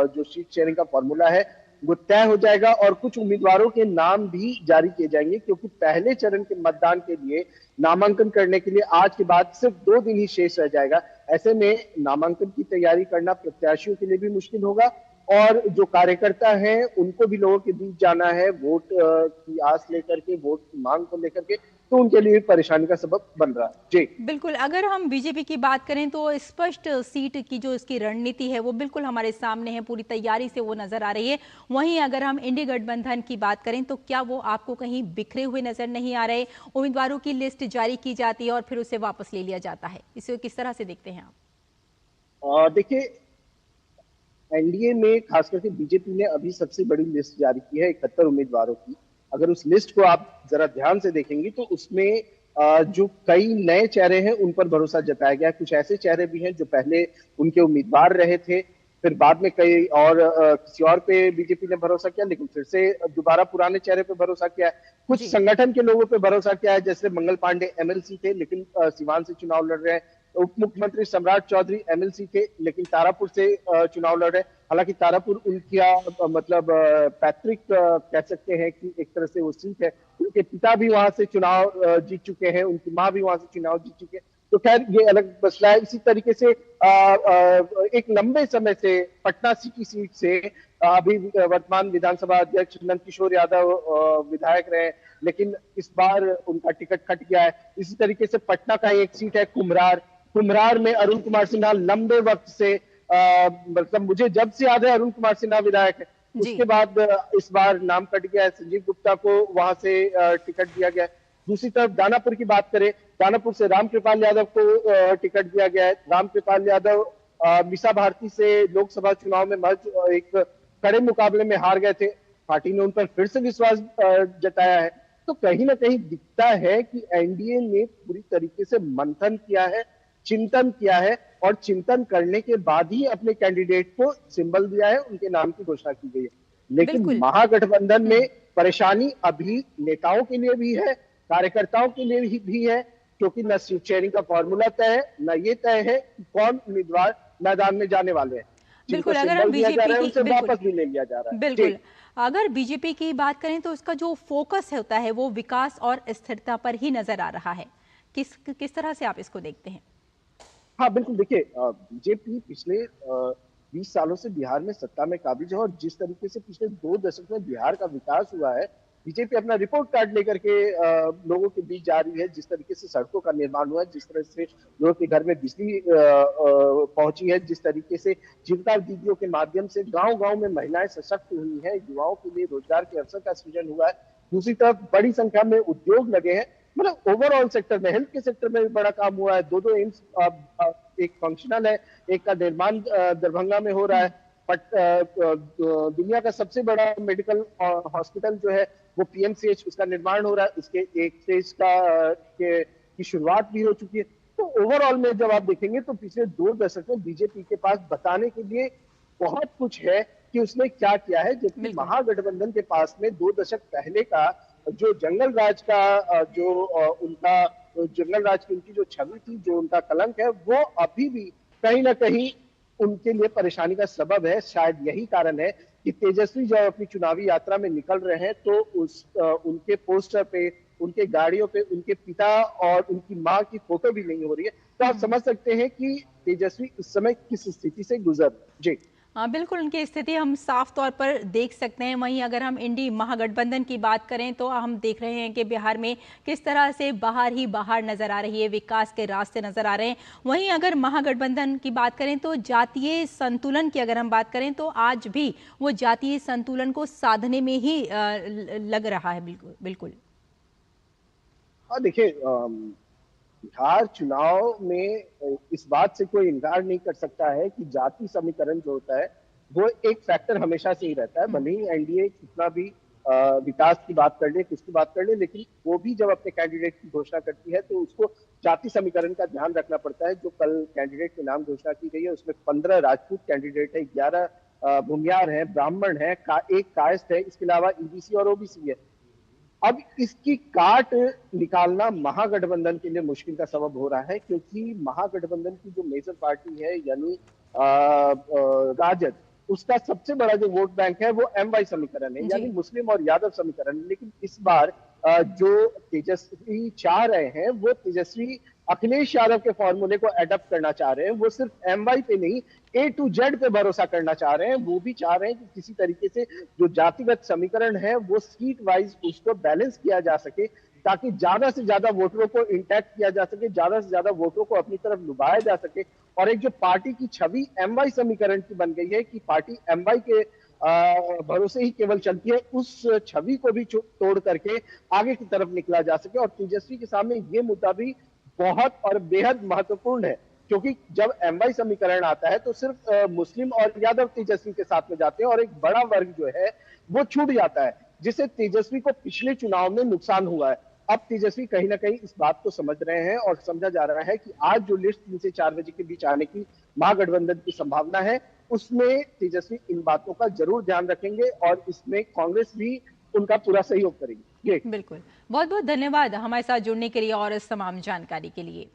जो सीट शेयरिंग का फॉर्मूला है वो तय हो जाएगा और कुछ उम्मीदवारों के नाम भी जारी किए जाएंगे, क्योंकि पहले चरण के मतदान के लिए नामांकन करने के लिए आज के बाद सिर्फ 2 दिन ही शेष रह जाएगा। ऐसे में नामांकन की तैयारी करना प्रत्याशियों के लिए भी मुश्किल होगा और जो कार्यकर्ता हैं उनको भी लोगों के बीच जाना है वोट की आस लेकर के, वोट की मांग को लेकर के, तो उनके लिए परेशानी का सबब बन रहा है। जी बिल्कुल, अगर हम बीजेपी की बात करें तो स्पष्ट सीट की जो इसकी रणनीति है वो बिल्कुल हमारे सामने है, पूरी तैयारी से वो नजर आ रही है। वहीं अगर हम इंडी गठबंधन की बात करें तो क्या वो आपको कहीं बिखरे हुए नजर नहीं आ रहे? उम्मीदवारों की लिस्ट जारी की जाती है और फिर उसे वापस ले लिया जाता है, इसे किस तरह से देखते हैं आप? देखिए, एनडीए में खास करके बीजेपी ने अभी सबसे बड़ी लिस्ट जारी की है 71 उम्मीदवारों की। अगर उस लिस्ट को आप जरा ध्यान से देखेंगे तो उसमें जो कई नए चेहरे हैं उन पर भरोसा जताया गया। कुछ ऐसे चेहरे भी हैं जो पहले उनके उम्मीदवार रहे थे, फिर बाद में कई और किसी और पे बीजेपी ने भरोसा किया, लेकिन फिर से दोबारा पुराने चेहरे पे भरोसा किया है। कुछ संगठन के लोगों पे भरोसा किया है, जैसे मंगल पांडे एमएलसी थे लेकिन सीवान से चुनाव लड़ रहे हैं। उप मुख्यमंत्री सम्राट चौधरी एमएलसी थे लेकिन तारापुर से चुनाव लड़ रहे। हालांकि तारापुर उनका मतलब पैतृक कह सकते हैं कि एक तरह से वो सीट है। उनके पिता भी वहां से चुनाव जीत चुके हैं, उनकी मां भी वहां से चुनाव जीत चुके हैं, तो खैर ये अलग मसला है। इसी तरीके से एक लंबे समय से पटना सिटी सीट से अभी वर्तमान विधानसभा अध्यक्ष नंद किशोर यादव विधायक रहे, लेकिन इस बार उनका टिकट कट गया है। इसी तरीके से पटना का एक सीट है कुम्हरार में अरुण कुमार सिन्हा लंबे वक्त से मतलब मुझे जब से याद है अरुण कुमार सिन्हा विधायक है, उसके बाद इस बार नाम कट गया है, संजीव गुप्ता को वहां से टिकट दिया गया है। दूसरी तरफ दानापुर की बात करें, दानापुर से रामकृपाल यादव को टिकट दिया गया है। रामकृपाल यादव मीसा भारती से लोकसभा चुनाव में महज एक कड़े मुकाबले में हार गए थे, पार्टी ने उन पर फिर से विश्वास जताया है। तो कहीं ना कहीं दिखता है कि एनडीए ने पूरी तरीके से मंथन किया है, चिंतन किया है और चिंतन करने के बाद ही अपने कैंडिडेट को सिंबल दिया है, उनके नाम की घोषणा की गई है। लेकिन महागठबंधन में परेशानी अभी नेताओं के लिए भी है, कार्यकर्ताओं के लिए भी है, क्योंकि न सीट शेयरिंग का फॉर्मूला तय है, न ये तय है कि कौन उम्मीदवार मैदान में जाने वाले हैं। बिल्कुल, अगर हम बीजेपी की वापस भी ले लिया जा रहा है। बिल्कुल, अगर बीजेपी की बात करें तो उसका जो फोकस होता है वो विकास और स्थिरता पर ही नजर आ रहा है। किस तरह से आप इसको देखते हैं? हाँ बिल्कुल, देखिए बीजेपी पिछले 20 सालों से बिहार में सत्ता में काबिज है और जिस तरीके से पिछले 2 दशक में बिहार का विकास हुआ है, बीजेपी अपना रिपोर्ट कार्ड लेकर के लोगों के बीच जा रही है। जिस तरीके से सड़कों का निर्माण हुआ है, जिस तरह से लोगों के घर में बिजली पहुंची है, जिस तरीके से जीविका दीदियों के माध्यम से गांव-गांव में महिलाएं सशक्त हुई हैं, युवाओं के लिए रोजगार के अवसर का सृजन हुआ है। दूसरी तरफ बड़ी संख्या में उद्योग लगे हैं, मतलब ओवरऑल सेक्टर में, हेल्थ के सेक्टर में भी बड़ा काम हुआ है। 2 एम्स एक फंक्शनल है, एक का निर्माण दरभंगा में हो रहा है। दुनिया का सबसे बड़ा मेडिकल हॉस्पिटल जो है वो पीएमसीएच, उसका निर्माण हो रहा है, उसके एक फेज की शुरुआत भी हो चुकी है। तो ओवरऑल में जब आप देखेंगे तो पिछले 2 दशक में बीजेपी के पास बताने के लिए बहुत कुछ है कि उसने क्या किया है, जबकि महागठबंधन के पास में 2 दशक पहले का जो जंगल राज की उनकी जो छवि थी, जो उनका कलंक है, वो अभी भी कहीं ना कहीं उनके लिए परेशानी का सबब है। शायद यही कारण है कि तेजस्वी जब अपनी चुनावी यात्रा में निकल रहे हैं तो उनके पोस्टर पे, उनके गाड़ियों पे उनके पिता और उनकी मां की फोटो भी नहीं हो रही है। तो आप समझ सकते हैं कि तेजस्वी इस समय किस स्थिति से गुजर रहे। जी हाँ बिल्कुल, उनकी स्थिति हम साफ तौर पर देख सकते हैं। वहीं अगर हम इंडी महागठबंधन की बात करें तो हम देख रहे हैं कि बिहार में किस तरह से बाहर ही बाहर नजर आ रही है, विकास के रास्ते नजर आ रहे हैं। वहीं अगर महागठबंधन की बात करें तो जातीय संतुलन की अगर हम बात करें तो आज भी वो जातीय संतुलन को साधने में ही लग रहा है। बिल्कुल हाँ, देखिए बिहार चुनाव में इस बात से कोई इनकार नहीं कर सकता है कि जाति समीकरण जो होता है वो एक फैक्टर हमेशा से ही रहता है। भले ही एनडीए कितना भी विकास की बात कर ले, कुछ की बात कर ले, लेकिन वो भी जब अपने कैंडिडेट की घोषणा करती है तो उसको जाति समीकरण का ध्यान रखना पड़ता है। जो कल कैंडिडेट के नाम घोषणा की गई है उसमें 15 राजपूत कैंडिडेट है, 11 भूमियार हैं, ब्राह्मण हैं, एक कायस्थ है, इसके अलावा ईबीसी और ओबीसी है। अब इसकी काट निकालना महागठबंधन के लिए मुश्किल का सबब हो रहा है, क्योंकि महागठबंधन की जो मेजर पार्टी है यानी राजद, उसका सबसे बड़ा जो वोट बैंक है वो एमवाई समीकरण है, यानी मुस्लिम और यादव समीकरण। लेकिन इस बार जो तेजस्वी चाह रहे हैं वो तेजस्वी अखिलेश यादव के फॉर्मूले को एडप्ट करना चाह रहे हैं। वो सिर्फ एमवाई पे नहीं, ए टू जेड पे भरोसा करना चाह रहे हैं। वो भी चाह रहे हैं कि किसी तरीके से जो जातिगत समीकरण है वो सीट वाइज उसको बैलेंस किया जा सके, ताकि ज्यादा से ज्यादा वोटरों को इंटैक्ट किया जा सके, ज्यादा से ज्यादा वोटरों को अपनी तरफ लुभाया जा सके। और एक जो पार्टी की छवि एमवाई समीकरण की बन गई है कि पार्टी एमवाई के भरोसे ही केवल चलती है, उस छवि को भी तोड़ करके आगे की तरफ निकला जा सके। और तेजस्वी के सामने ये मुद्दा भी बहुत और बेहद महत्वपूर्ण है, क्योंकि जब एमवाई समीकरण आता है तो सिर्फ मुस्लिम और यादव तेजस्वी के साथ में जाते हैं और एक बड़ा वर्ग जो है वो छूट जाता है, जिससे तेजस्वी को पिछले चुनाव में नुकसान हुआ है। अब तेजस्वी कहीं ना कहीं इस बात को समझ रहे हैं और समझा जा रहा है कि आज जो लिस्ट 3 से 4 बजे के बीच आने की महागठबंधन की संभावना है, उसमें तेजस्वी इन बातों का जरूर ध्यान रखेंगे और इसमें कांग्रेस भी उनका पूरा सहयोग करेगी। बिल्कुल, बहुत बहुत धन्यवाद हमारे साथ जुड़ने के लिए और इस तमाम जानकारी के लिए।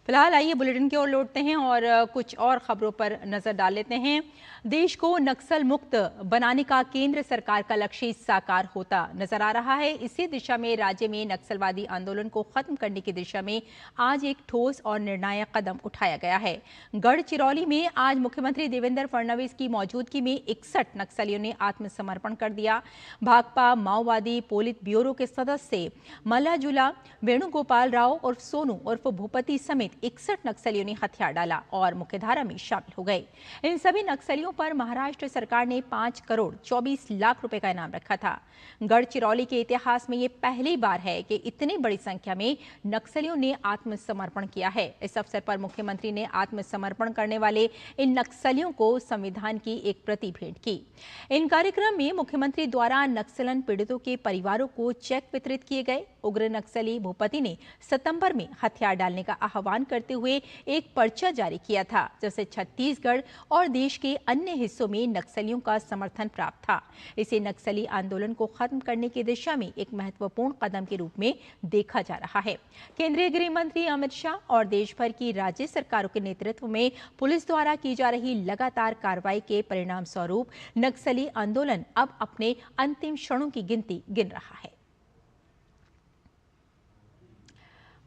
फिलहाल आइए बुलेटिन की ओर लौटते हैं और कुछ और खबरों पर नजर डाल लेते हैं। देश को नक्सल मुक्त बनाने का केंद्र सरकार का लक्ष्य साकार होता नजर आ रहा है। इसी दिशा में राज्य में नक्सलवादी आंदोलन को खत्म करने की दिशा में आज एक ठोस और निर्णायक कदम उठाया गया है। गढ़चिरौली में आज मुख्यमंत्री देवेंद्र फडणवीस की मौजूदगी में 61 नक्सलियों ने आत्मसमर्पण कर दिया। भाकपा माओवादी पोलित ब्यूरो के सदस्य मल्लाजुला वेणुगोपाल राव और सोनू उर्फ भूपति समेत 61 नक्सलियों ने हथियार डाला और मुख्यधारा में शामिल हो गए। इन सभी नक्सलियों पर महाराष्ट्र सरकार ने 5 करोड़ 24 लाख रुपए का इनाम रखा था। गढ़चिरौली के इतिहास में ये पहली बार है कि इतनी बड़ी संख्या में नक्सलियों ने आत्मसमर्पण किया है। इस अवसर पर मुख्यमंत्री ने आत्मसमर्पण करने वाले इन नक्सलियों को संविधान की एक प्रति भेंट की। इन कार्यक्रम में मुख्यमंत्री द्वारा नक्सलन पीड़ितों के परिवारों को चेक वितरित किए गए। उग्र नक्सली भूपति ने सितंबर में हथियार डालने का आह्वान करते हुए एक पर्चा जारी किया था, जिससे छत्तीसगढ़ और देश के अन्य हिस्सों में नक्सलियों का समर्थन प्राप्त था। इसे नक्सली आंदोलन को खत्म करने की दिशा में एक महत्वपूर्ण कदम के रूप में देखा जा रहा है। केंद्रीय गृह मंत्री अमित शाह और देश भर की राज्य सरकारों के नेतृत्व में पुलिस द्वारा की जा रही लगातार कार्रवाई के परिणाम स्वरूप नक्सली आंदोलन अब अपने अंतिम क्षणों की गिनती गिन रहा है।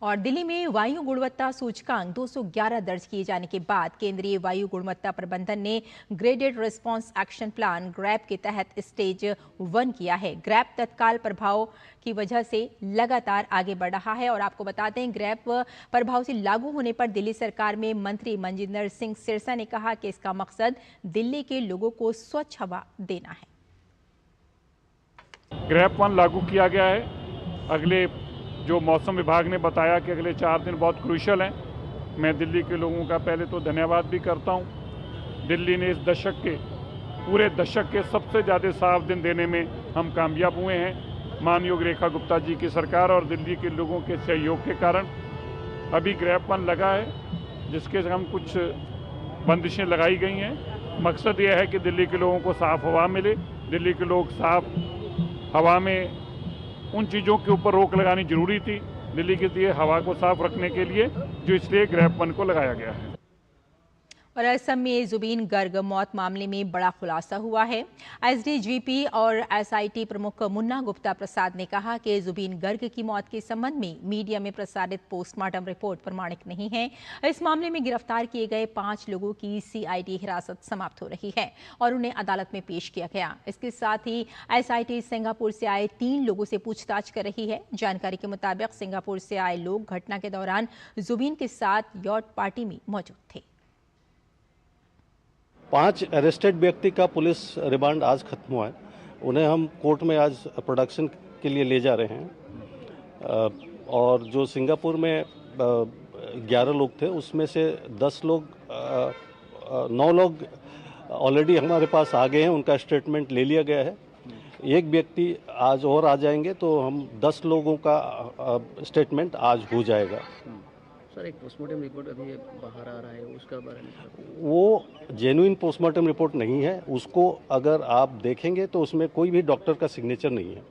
और दिल्ली में वायु गुणवत्ता सूचकांक 211 दर्ज किए जाने के बाद केंद्रीय वायु गुणवत्ता प्रबंधन ने graded response action plan grab के तहत स्टेज 1 किया है। ग्रैप तत्काल प्रभाव की वजह से लगातार आगे बढ़ रहा है और आपको बता दें, ग्रैप प्रभाव से लागू होने पर दिल्ली सरकार में मंत्री मनजिंदर सिंह सिरसा ने कहा कि इसका मकसद दिल्ली के लोगों को स्वच्छ हवा देना है। ग्रैप 1 लागू किया गया है। अगले जो मौसम विभाग ने बताया कि अगले 4 दिन बहुत क्रूशियल हैं। मैं दिल्ली के लोगों का पहले तो धन्यवाद भी करता हूं। दिल्ली ने इस पूरे दशक के सबसे ज़्यादा साफ दिन देने में हम कामयाब हुए हैं। मानयोग रेखा गुप्ता जी की सरकार और दिल्ली के लोगों के सहयोग के कारण अभी ग्रैप 1 लगा है, जिसके हम कुछ बंदिशें लगाई गई हैं। मकसद यह है कि दिल्ली के लोगों को साफ हवा मिले। दिल्ली के लोग साफ हवा में उन चीज़ों के ऊपर रोक लगानी जरूरी थी दिल्ली के लिए हवा को साफ रखने के लिए, जो इसलिए ग्रैप 1 को लगाया गया है। और असम में जुबीन गर्ग मौत मामले में बड़ा खुलासा हुआ है। एसडीजीपी और एसआईटी प्रमुख मुन्ना गुप्ता प्रसाद ने कहा कि जुबीन गर्ग की मौत के संबंध में मीडिया में प्रसारित पोस्टमार्टम रिपोर्ट प्रमाणिक नहीं है। इस मामले में गिरफ्तार किए गए 5 लोगों की सीआईडी हिरासत समाप्त हो रही है और उन्हें अदालत में पेश किया गया। इसके साथ ही एसआईटी सिंगापुर से आए 3 लोगों से पूछताछ कर रही है। जानकारी के मुताबिक सिंगापुर से आए लोग घटना के दौरान जुबीन के साथ यॉट पार्टी में मौजूद थे। 5 अरेस्टेड व्यक्ति का पुलिस रिमांड आज खत्म हुआ है। उन्हें हम कोर्ट में आज प्रोडक्शन के लिए ले जा रहे हैं। और जो सिंगापुर में 11 लोग थे, उसमें से 9 लोग ऑलरेडी हमारे पास आ गए हैं, उनका स्टेटमेंट ले लिया गया है। एक व्यक्ति आज और आ जाएंगे तो हम 10 लोगों का स्टेटमेंट आज हो जाएगा। सर, एक पोस्टमार्टम रिपोर्ट अभी बाहर आ रहा है, उसका बारे में वो जेन्युइन पोस्टमार्टम रिपोर्ट नहीं है। उसको अगर आप देखेंगे तो उसमें कोई भी डॉक्टर का सिग्नेचर नहीं है।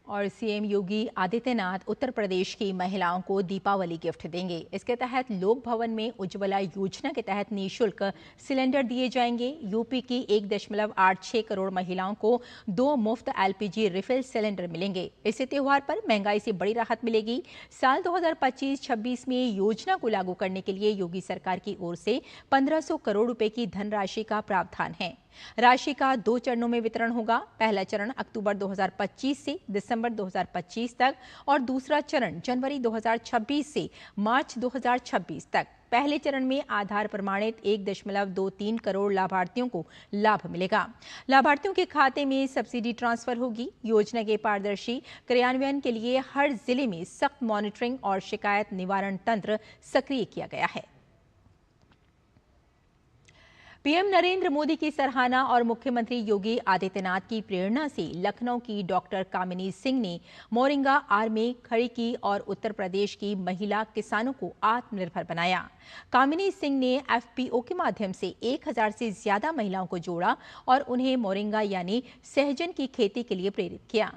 और सीएम योगी आदित्यनाथ उत्तर प्रदेश की महिलाओं को दीपावली गिफ्ट देंगे। इसके तहत लोक भवन में उज्ज्वला योजना के तहत निःशुल्क सिलेंडर दिए जाएंगे। यूपी की 1.86 करोड़ महिलाओं को 2 मुफ्त एलपीजी रिफिल सिलेंडर मिलेंगे। इसी त्योहार पर महंगाई से बड़ी राहत मिलेगी। साल 2025-26 में योजना को लागू करने के लिए योगी सरकार की ओर से 1500 करोड़ रुपए की धनराशि का प्रावधान है। राशि का 2 चरणों में वितरण होगा। पहला चरण अक्टूबर 2025 से दिसंबर 2025 तक और दूसरा चरण जनवरी 2026 से मार्च 2026 तक। पहले चरण में आधार प्रमाणित 1.23 करोड़ लाभार्थियों को लाभ मिलेगा। लाभार्थियों के खाते में सब्सिडी ट्रांसफर होगी। योजना के पारदर्शी क्रियान्वयन के लिए हर जिले में सख्त मॉनिटरिंग और शिकायत निवारण तंत्र सक्रिय किया गया है। पीएम नरेंद्र मोदी की सराहना और मुख्यमंत्री योगी आदित्यनाथ की प्रेरणा से लखनऊ की डॉक्टर कामिनी सिंह ने मोरिंगा आर्मी खड़ी की और उत्तर प्रदेश की महिला किसानों को आत्मनिर्भर बनाया। कामिनी सिंह ने एफपीओ के माध्यम से 1000 से ज्यादा महिलाओं को जोड़ा और उन्हें मोरिंगा यानी सहजन की खेती के लिए प्रेरित किया।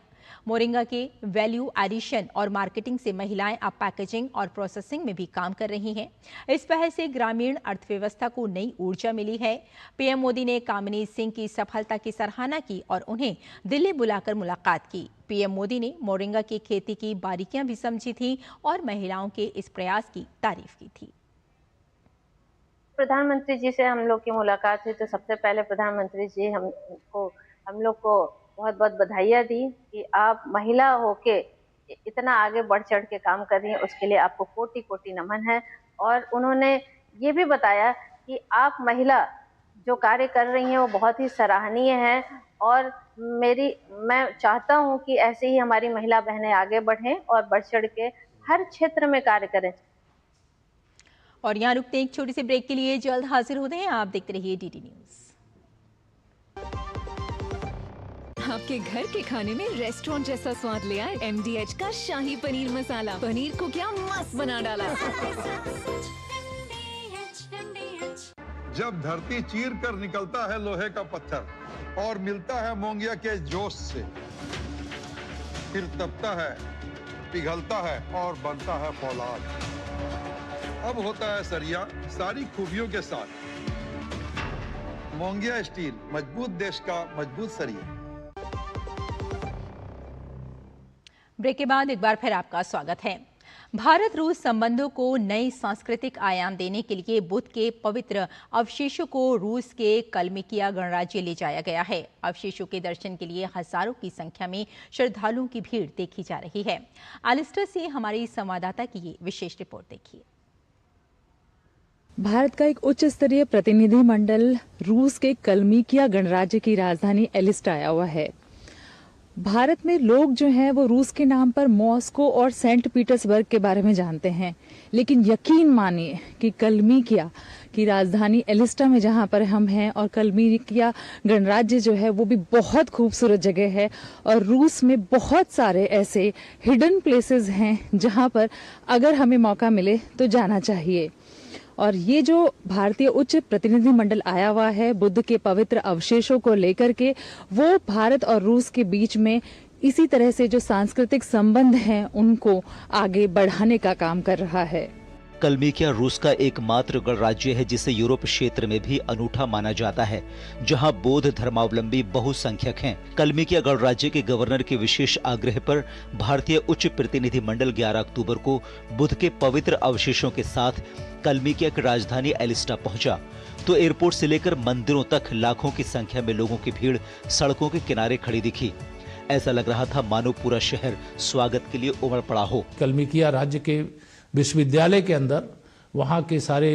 मोरिंगा के वैल्यू एडिशन और मार्केटिंग से महिलाएं अब पैकेजिंग और प्रोसेसिंग में भी काम कर रही हैं। इस पहल से ग्रामीण अर्थव्यवस्था को नई ऊर्जा मिली है। पीएम मोदी ने कामिनी सिंह की सफलता की सराहना की और उन्हें दिल्ली बुलाकर मुलाकात की। पीएम मोदी ने मोरिंगा की खेती की बारीकियां भी समझी थी और महिलाओं के इस प्रयास की तारीफ की थी। प्रधानमंत्री जी से हम लोग की मुलाकात हुई तो सबसे पहले प्रधानमंत्री जी हम लोग को बहुत बहुत बधाइयाँ दी कि आप महिला होके इतना आगे बढ़ चढ़ के काम कर रही हैं, उसके लिए आपको कोटि कोटि नमन है। और उन्होंने ये भी बताया कि आप महिला जो कार्य कर रही हैं वो बहुत ही सराहनीय है और मैं चाहता हूँ कि ऐसे ही हमारी महिला बहनें आगे बढ़ें और बढ़ चढ़ के हर क्षेत्र में कार्य करें। और यहाँ रुकते हैं एक छोटी सी ब्रेक के लिए, जल्द हाजिर होते हैं। आप देखते रहिए डीडी न्यूज। आपके घर के खाने में रेस्टोरेंट जैसा स्वाद ले आए MDH का शाही पनीर मसाला। पनीर को क्या मस्त बना डाला। जब धरती चीर कर निकलता है लोहे का पत्थर और मिलता है मोंगिया के जोश से, फिर तपता है, पिघलता है और बनता है फौलाद। अब होता है सरिया सारी खूबियों के साथ। मोंगिया स्टील, मजबूत देश का मजबूत सरिया। ब्रेक के बाद एक बार फिर आपका स्वागत है। भारत रूस संबंधों को नई सांस्कृतिक आयाम देने के लिए बुद्ध के पवित्र अवशेषों को रूस के कलमिकिया गणराज्य ले जाया गया है। अवशेषों के दर्शन के लिए हजारों की संख्या में श्रद्धालुओं की भीड़ देखी जा रही है। एलिस्टर से हमारी संवाददाता की ये विशेष रिपोर्ट देखिए। भारत का एक उच्च स्तरीय प्रतिनिधि मंडल रूस के कलमिकिया गणराज्य की राजधानी एलिस्ट आया हुआ है। भारत में लोग जो हैं वो रूस के नाम पर मॉस्को और सेंट पीटर्सबर्ग के बारे में जानते हैं, लेकिन यकीन मानिए कि कलमिकिया की राजधानी एलिस्टा में जहां पर हम हैं और कलमिकिया गणराज्य जो है वो भी बहुत खूबसूरत जगह है और रूस में बहुत सारे ऐसे हिडन प्लेसेस हैं जहां पर अगर हमें मौका मिले तो जाना चाहिए। और ये जो भारतीय उच्च प्रतिनिधि मंडल आया हुआ है बुद्ध के पवित्र अवशेषों को लेकर के, वो भारत और रूस के बीच में इसी तरह से जो सांस्कृतिक संबंध हैं उनको आगे बढ़ाने का काम कर रहा है। कलमिकिया रूस का एकमात्र गणराज्य है जिसे यूरोप क्षेत्र में भी अनूठा माना जाता है, जहां बौद्ध धर्मावलंबी बहुसंख्यक हैं। कलमिकिया गणराज्य के गवर्नर के विशेष आग्रह पर भारतीय उच्च प्रतिनिधि मंडल 11 अक्टूबर को बुद्ध के पवित्र अवशेषों के साथ कलमिकिया की राजधानी एलिस्टा पहुंचा तो एयरपोर्ट से लेकर मंदिरों तक लाखों की संख्या में लोगों की भीड़ सड़कों के किनारे खड़ी दिखी। ऐसा लग रहा था मानो पूरा शहर स्वागत के लिए उमड़ पड़ा हो। कलमिकिया राज्य के विश्वविद्यालय के अंदर वहाँ के सारे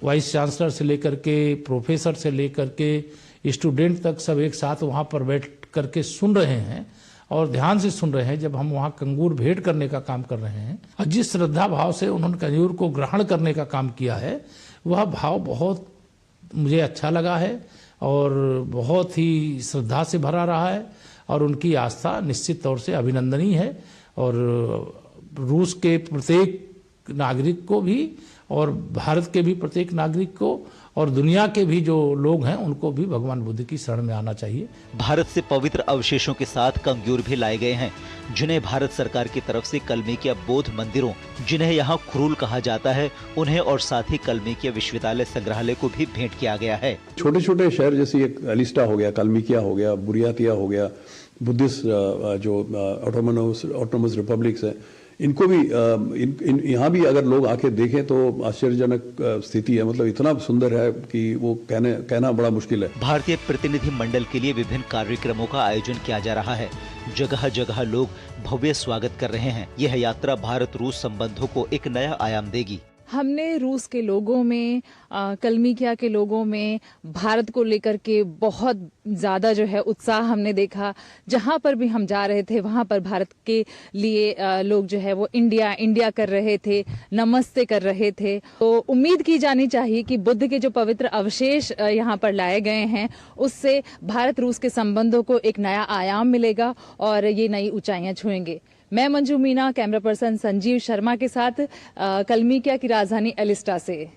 वाइस चांसलर से लेकर के प्रोफेसर से लेकर के स्टूडेंट तक सब एक साथ वहाँ पर बैठ करके सुन रहे हैं और ध्यान से सुन रहे हैं जब हम वहाँ कंगूर भेंट करने का काम कर रहे हैं। और जिस श्रद्धा भाव से उन्होंने कंगूर को ग्रहण करने का काम किया है वह भाव बहुत मुझे अच्छा लगा है और बहुत ही श्रद्धा से भरा रहा है और उनकी आस्था निश्चित तौर से अभिनंदनीय है और रूस के प्रत्येक नागरिक को भी और भारत के भी प्रत्येक नागरिक को और दुनिया के भी जो लोग हैं उनको भी भगवान बुद्ध की शरण में आना चाहिए। भारत से पवित्र अवशेषों के साथ कंग्यूर भी लाए गए हैं, जिन्हें भारत सरकार की तरफ से कलमेकिया बौद्ध मंदिरों, जिन्हें यहाँ खुरूल कहा जाता है, उन्हें और साथ ही कलमेकिया विश्वविद्यालय संग्रहालय को भी भेंट किया गया है। छोटे छोटे शहर जैसे एक एलिस्टा हो गया, कलमेकिया हो गया, बुरियातिया हो गया, बुद्धिस्ट जो ऑटोनोमस रिपब्लिक्स है, इनको भी यहाँ भी अगर लोग आके देखें तो आश्चर्यजनक स्थिति है। मतलब इतना सुंदर है कि वो कहना बड़ा मुश्किल है। भारतीय प्रतिनिधि मंडल के लिए विभिन्न कार्यक्रमों का आयोजन किया जा रहा है। जगह जगह लोग भव्य स्वागत कर रहे हैं। यह यात्रा भारत रूस संबंधों को एक नया आयाम देगी। हमने रूस के लोगों में, कलमेकिया के लोगों में भारत को लेकर के बहुत ज़्यादा जो है उत्साह हमने देखा। जहाँ पर भी हम जा रहे थे वहाँ पर भारत के लिए लोग जो है वो इंडिया इंडिया कर रहे थे, नमस्ते कर रहे थे। तो उम्मीद की जानी चाहिए कि बुद्ध के जो पवित्र अवशेष यहाँ पर लाए गए हैं उससे भारत रूस के संबंधों को एक नया आयाम मिलेगा और ये नई ऊंचाइयाँ छुएंगे। मैं मंजू मीना, कैमरा पर्सन संजीव शर्मा के साथ कलमेकिया की राजधानी एलिस्टा से।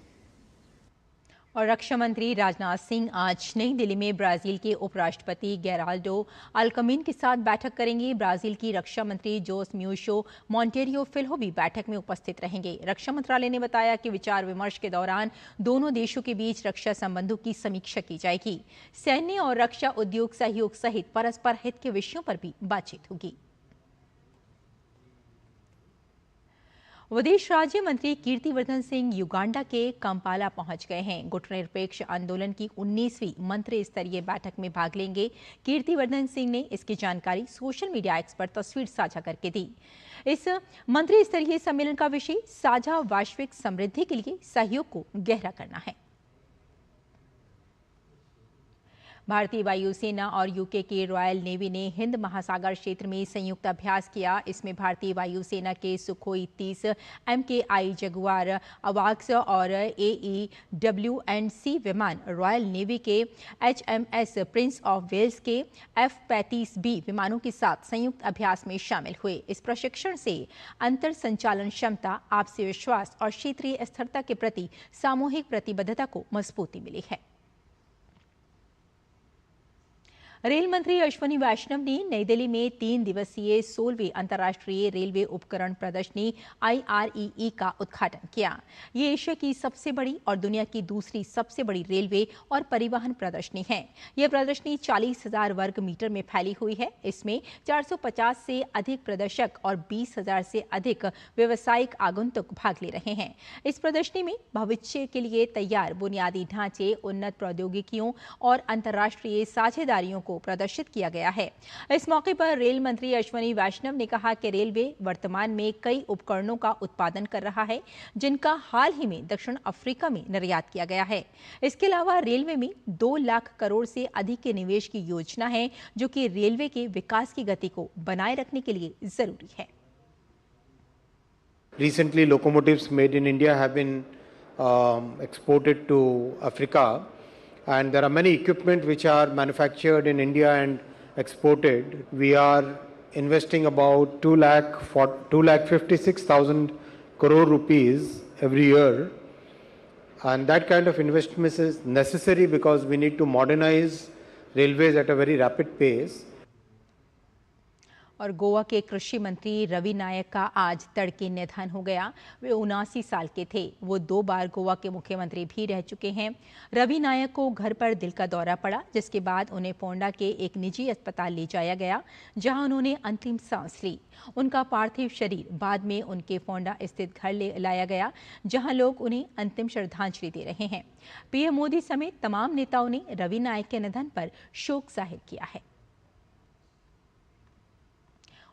और रक्षा मंत्री राजनाथ सिंह आज नई दिल्ली में ब्राजील के उपराष्ट्रपति गेराल्डो अल्कमिन के साथ बैठक करेंगे। ब्राजील की रक्षा मंत्री जोस म्यूशो मॉन्टेरियो फिल्हो भी बैठक में उपस्थित रहेंगे। रक्षा मंत्रालय ने बताया कि विचार विमर्श के दौरान दोनों देशों के बीच रक्षा संबंधों की समीक्षा की जाएगी। सैन्य और रक्षा उद्योग सहयोग सहित परस्पर हित के विषयों पर भी बातचीत होगी। विदेश राज्य मंत्री कीर्तिवर्धन सिंह युगांडा के कंपाला पहुंच गए हैं। गुटनिरपेक्ष आंदोलन की 19वीं मंत्री स्तरीय बैठक में भाग लेंगे। कीर्तिवर्धन सिंह ने इसकी जानकारी सोशल मीडिया एक्स पर तस्वीर साझा करके दी। इस मंत्री स्तरीय सम्मेलन का विषय साझा वैश्विक समृद्धि के लिए सहयोग को गहरा करना है। भारतीय वायुसेना और यूके की रॉयल नेवी ने हिंद महासागर क्षेत्र में संयुक्त अभ्यास किया। इसमें भारतीय वायुसेना के सुखोई 30 MKI जगुआर अवाक्स और AEW&C विमान, रॉयल नेवी के HMS प्रिंस ऑफ वेल्स के F-35B विमानों के साथ संयुक्त अभ्यास में शामिल हुए। इस प्रशिक्षण से अंतर संचालन क्षमता, आपसी विश्वास और क्षेत्रीय स्थिरता के प्रति सामूहिक प्रतिबद्धता को मजबूती मिली है। रेल मंत्री अश्विनी वैष्णव ने नई दिल्ली में 3 दिवसीय 16वीं अंतर्राष्ट्रीय रेलवे उपकरण प्रदर्शनी IREE का उद्घाटन किया। ये एशिया की सबसे बड़ी और दुनिया की दूसरी सबसे बड़ी रेलवे और परिवहन प्रदर्शनी है। यह प्रदर्शनी 40,000 वर्ग मीटर में फैली हुई है। इसमें 450 से अधिक प्रदर्शक और 20,000 से अधिक व्यावसायिक आगंतुक भाग ले रहे हैं। इस प्रदर्शनी में भविष्य के लिए तैयार बुनियादी ढांचे, उन्नत प्रौद्योगिकियों और अंतर्राष्ट्रीय साझेदारियों को प्रदर्शित किया गया है। इस मौके पर रेल मंत्री अश्विनी वैष्णव ने कहा कि रेलवे वर्तमान में कई उपकरणों का उत्पादन कर रहा है, जिनका हाल ही में दक्षिण अफ्रीका में निर्यात किया गया है। इसके अलावा रेलवे में 2 लाख करोड़ से अधिक के निवेश की योजना है, जो कि रेलवे के विकास की गति को बनाए रखने के लिए जरूरी है। Recently, locomotives made in India have been exported to Africa. And there are many equipment which are manufactured in India and exported. We are investing about 2,56,000 crore rupees every year. And that kind of investment is necessary because we need to modernize railways at a very rapid pace. और गोवा के कृषि मंत्री रवि नायक का आज तड़के निधन हो गया। वे 79 साल के थे। वो 2 बार गोवा के मुख्यमंत्री भी रह चुके हैं। रवि नायक को घर पर दिल का दौरा पड़ा, जिसके बाद उन्हें पोंडा के एक निजी अस्पताल ले जाया गया, जहां उन्होंने अंतिम सांस ली। उनका पार्थिव शरीर बाद में उनके पोंडा स्थित घर ले लाया गया, जहां लोग उन्हें अंतिम श्रद्धांजलि दे रहे हैं। पीएम मोदी समेत तमाम नेताओं ने रवि नायक के निधन पर शोक जाहिर किया है।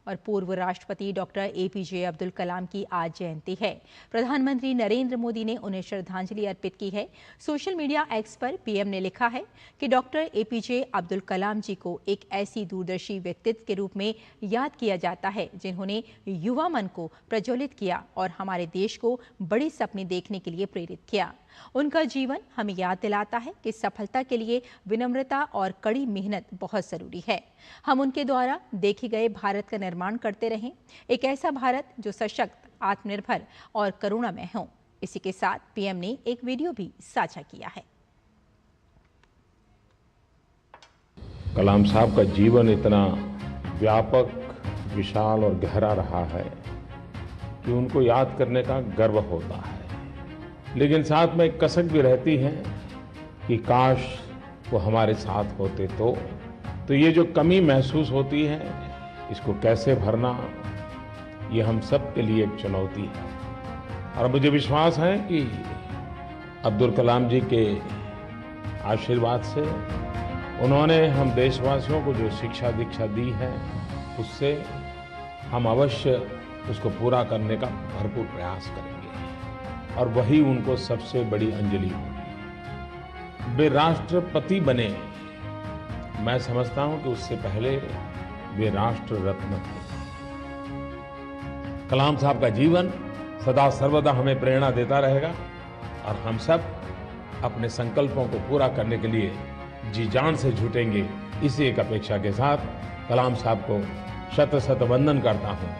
और पूर्व राष्ट्रपति डॉक्टर APJ अब्दुल कलाम की आज जयंती है। प्रधानमंत्री नरेंद्र मोदी ने उन्हें श्रद्धांजलि अर्पित की है। सोशल मीडिया एक्स पर पीएम ने लिखा है कि डॉक्टर APJ अब्दुल कलाम जी को एक ऐसी दूरदर्शी व्यक्तित्व के रूप में याद किया जाता है, जिन्होंने युवा मन को प्रज्वलित किया और हमारे देश को बड़े सपने देखने के लिए प्रेरित किया। उनका जीवन हमें याद दिलाता है कि सफलता के लिए विनम्रता और कड़ी मेहनत बहुत जरूरी है। हम उनके द्वारा देखे गए भारत का निर्माण करते रहें, एक ऐसा भारत जो सशक्त, आत्मनिर्भर और करुणामय हो। इसी के साथ पीएम ने एक वीडियो भी साझा किया है। कलाम साहब का जीवन इतना व्यापक, विशाल और गहरा रहा है कि उनको याद करने का गर्व होता है, लेकिन साथ में एक कसक भी रहती है कि काश वो हमारे साथ होते तो ये जो कमी महसूस होती है, इसको कैसे भरना, ये हम सब के लिए एक चुनौती है। और मुझे विश्वास है कि अब्दुल कलाम जी के आशीर्वाद से उन्होंने हम देशवासियों को जो शिक्षा दीक्षा दी है, उससे हम अवश्य उसको पूरा करने का भरपूर प्रयास करेंगे और वही उनको सबसे बड़ी अंजलि होगी। वे राष्ट्रपति बने, मैं समझता हूं कि उससे पहले वे राष्ट्र रत्न थे। कलाम साहब का जीवन सदा सर्वदा हमें प्रेरणा देता रहेगा और हम सब अपने संकल्पों को पूरा करने के लिए जी जान से जुटेंगे। इसी एक अपेक्षा के साथ कलाम साहब को शत शत वंदन करता हूं।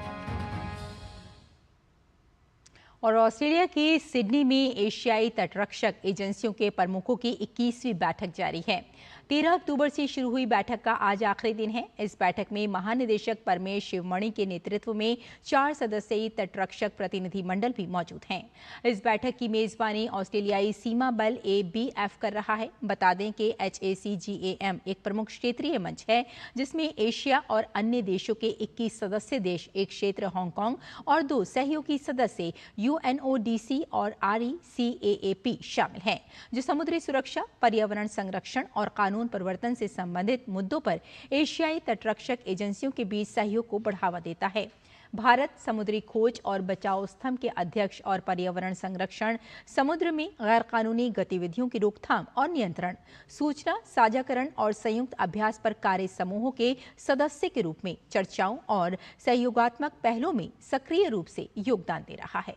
और ऑस्ट्रेलिया की सिडनी में एशियाई तटरक्षक एजेंसियों के प्रमुखों की 21वीं बैठक जारी है। 13 अक्टूबर से शुरू हुई बैठक का आज आखिरी दिन है। इस बैठक में महानिदेशक परमेश शिवमणि के नेतृत्व में 4 सदस्यीय तटरक्षक प्रतिनिधि मंडल भी मौजूद हैं। इस बैठक की मेजबानी ऑस्ट्रेलियाई सीमा बल ABF कर रहा है। बता दें कि HACGAM एक प्रमुख क्षेत्रीय मंच है जिसमें एशिया और अन्य देशों के 21 सदस्य देश, एक क्षेत्र हांगकांग और 2 सहयोगी सदस्य UNODC और RECAAP शामिल हैं, जो समुद्री सुरक्षा, पर्यावरण संरक्षण और कानून परिवर्तन से संबंधित मुद्दों पर एशियाई तटरक्षक एजेंसियों के बीच सहयोग को बढ़ावा देता है। भारत समुद्री खोज और बचाव स्तंभ के अध्यक्ष और पर्यावरण संरक्षण, समुद्र में गैरकानूनी गतिविधियों की रोकथाम और नियंत्रण, सूचना साझाकरण और संयुक्त अभ्यास पर कार्य समूहों के सदस्य के रूप में चर्चाओं और सहयोगात्मक पहलों में सक्रिय रूप से योगदान दे रहा है।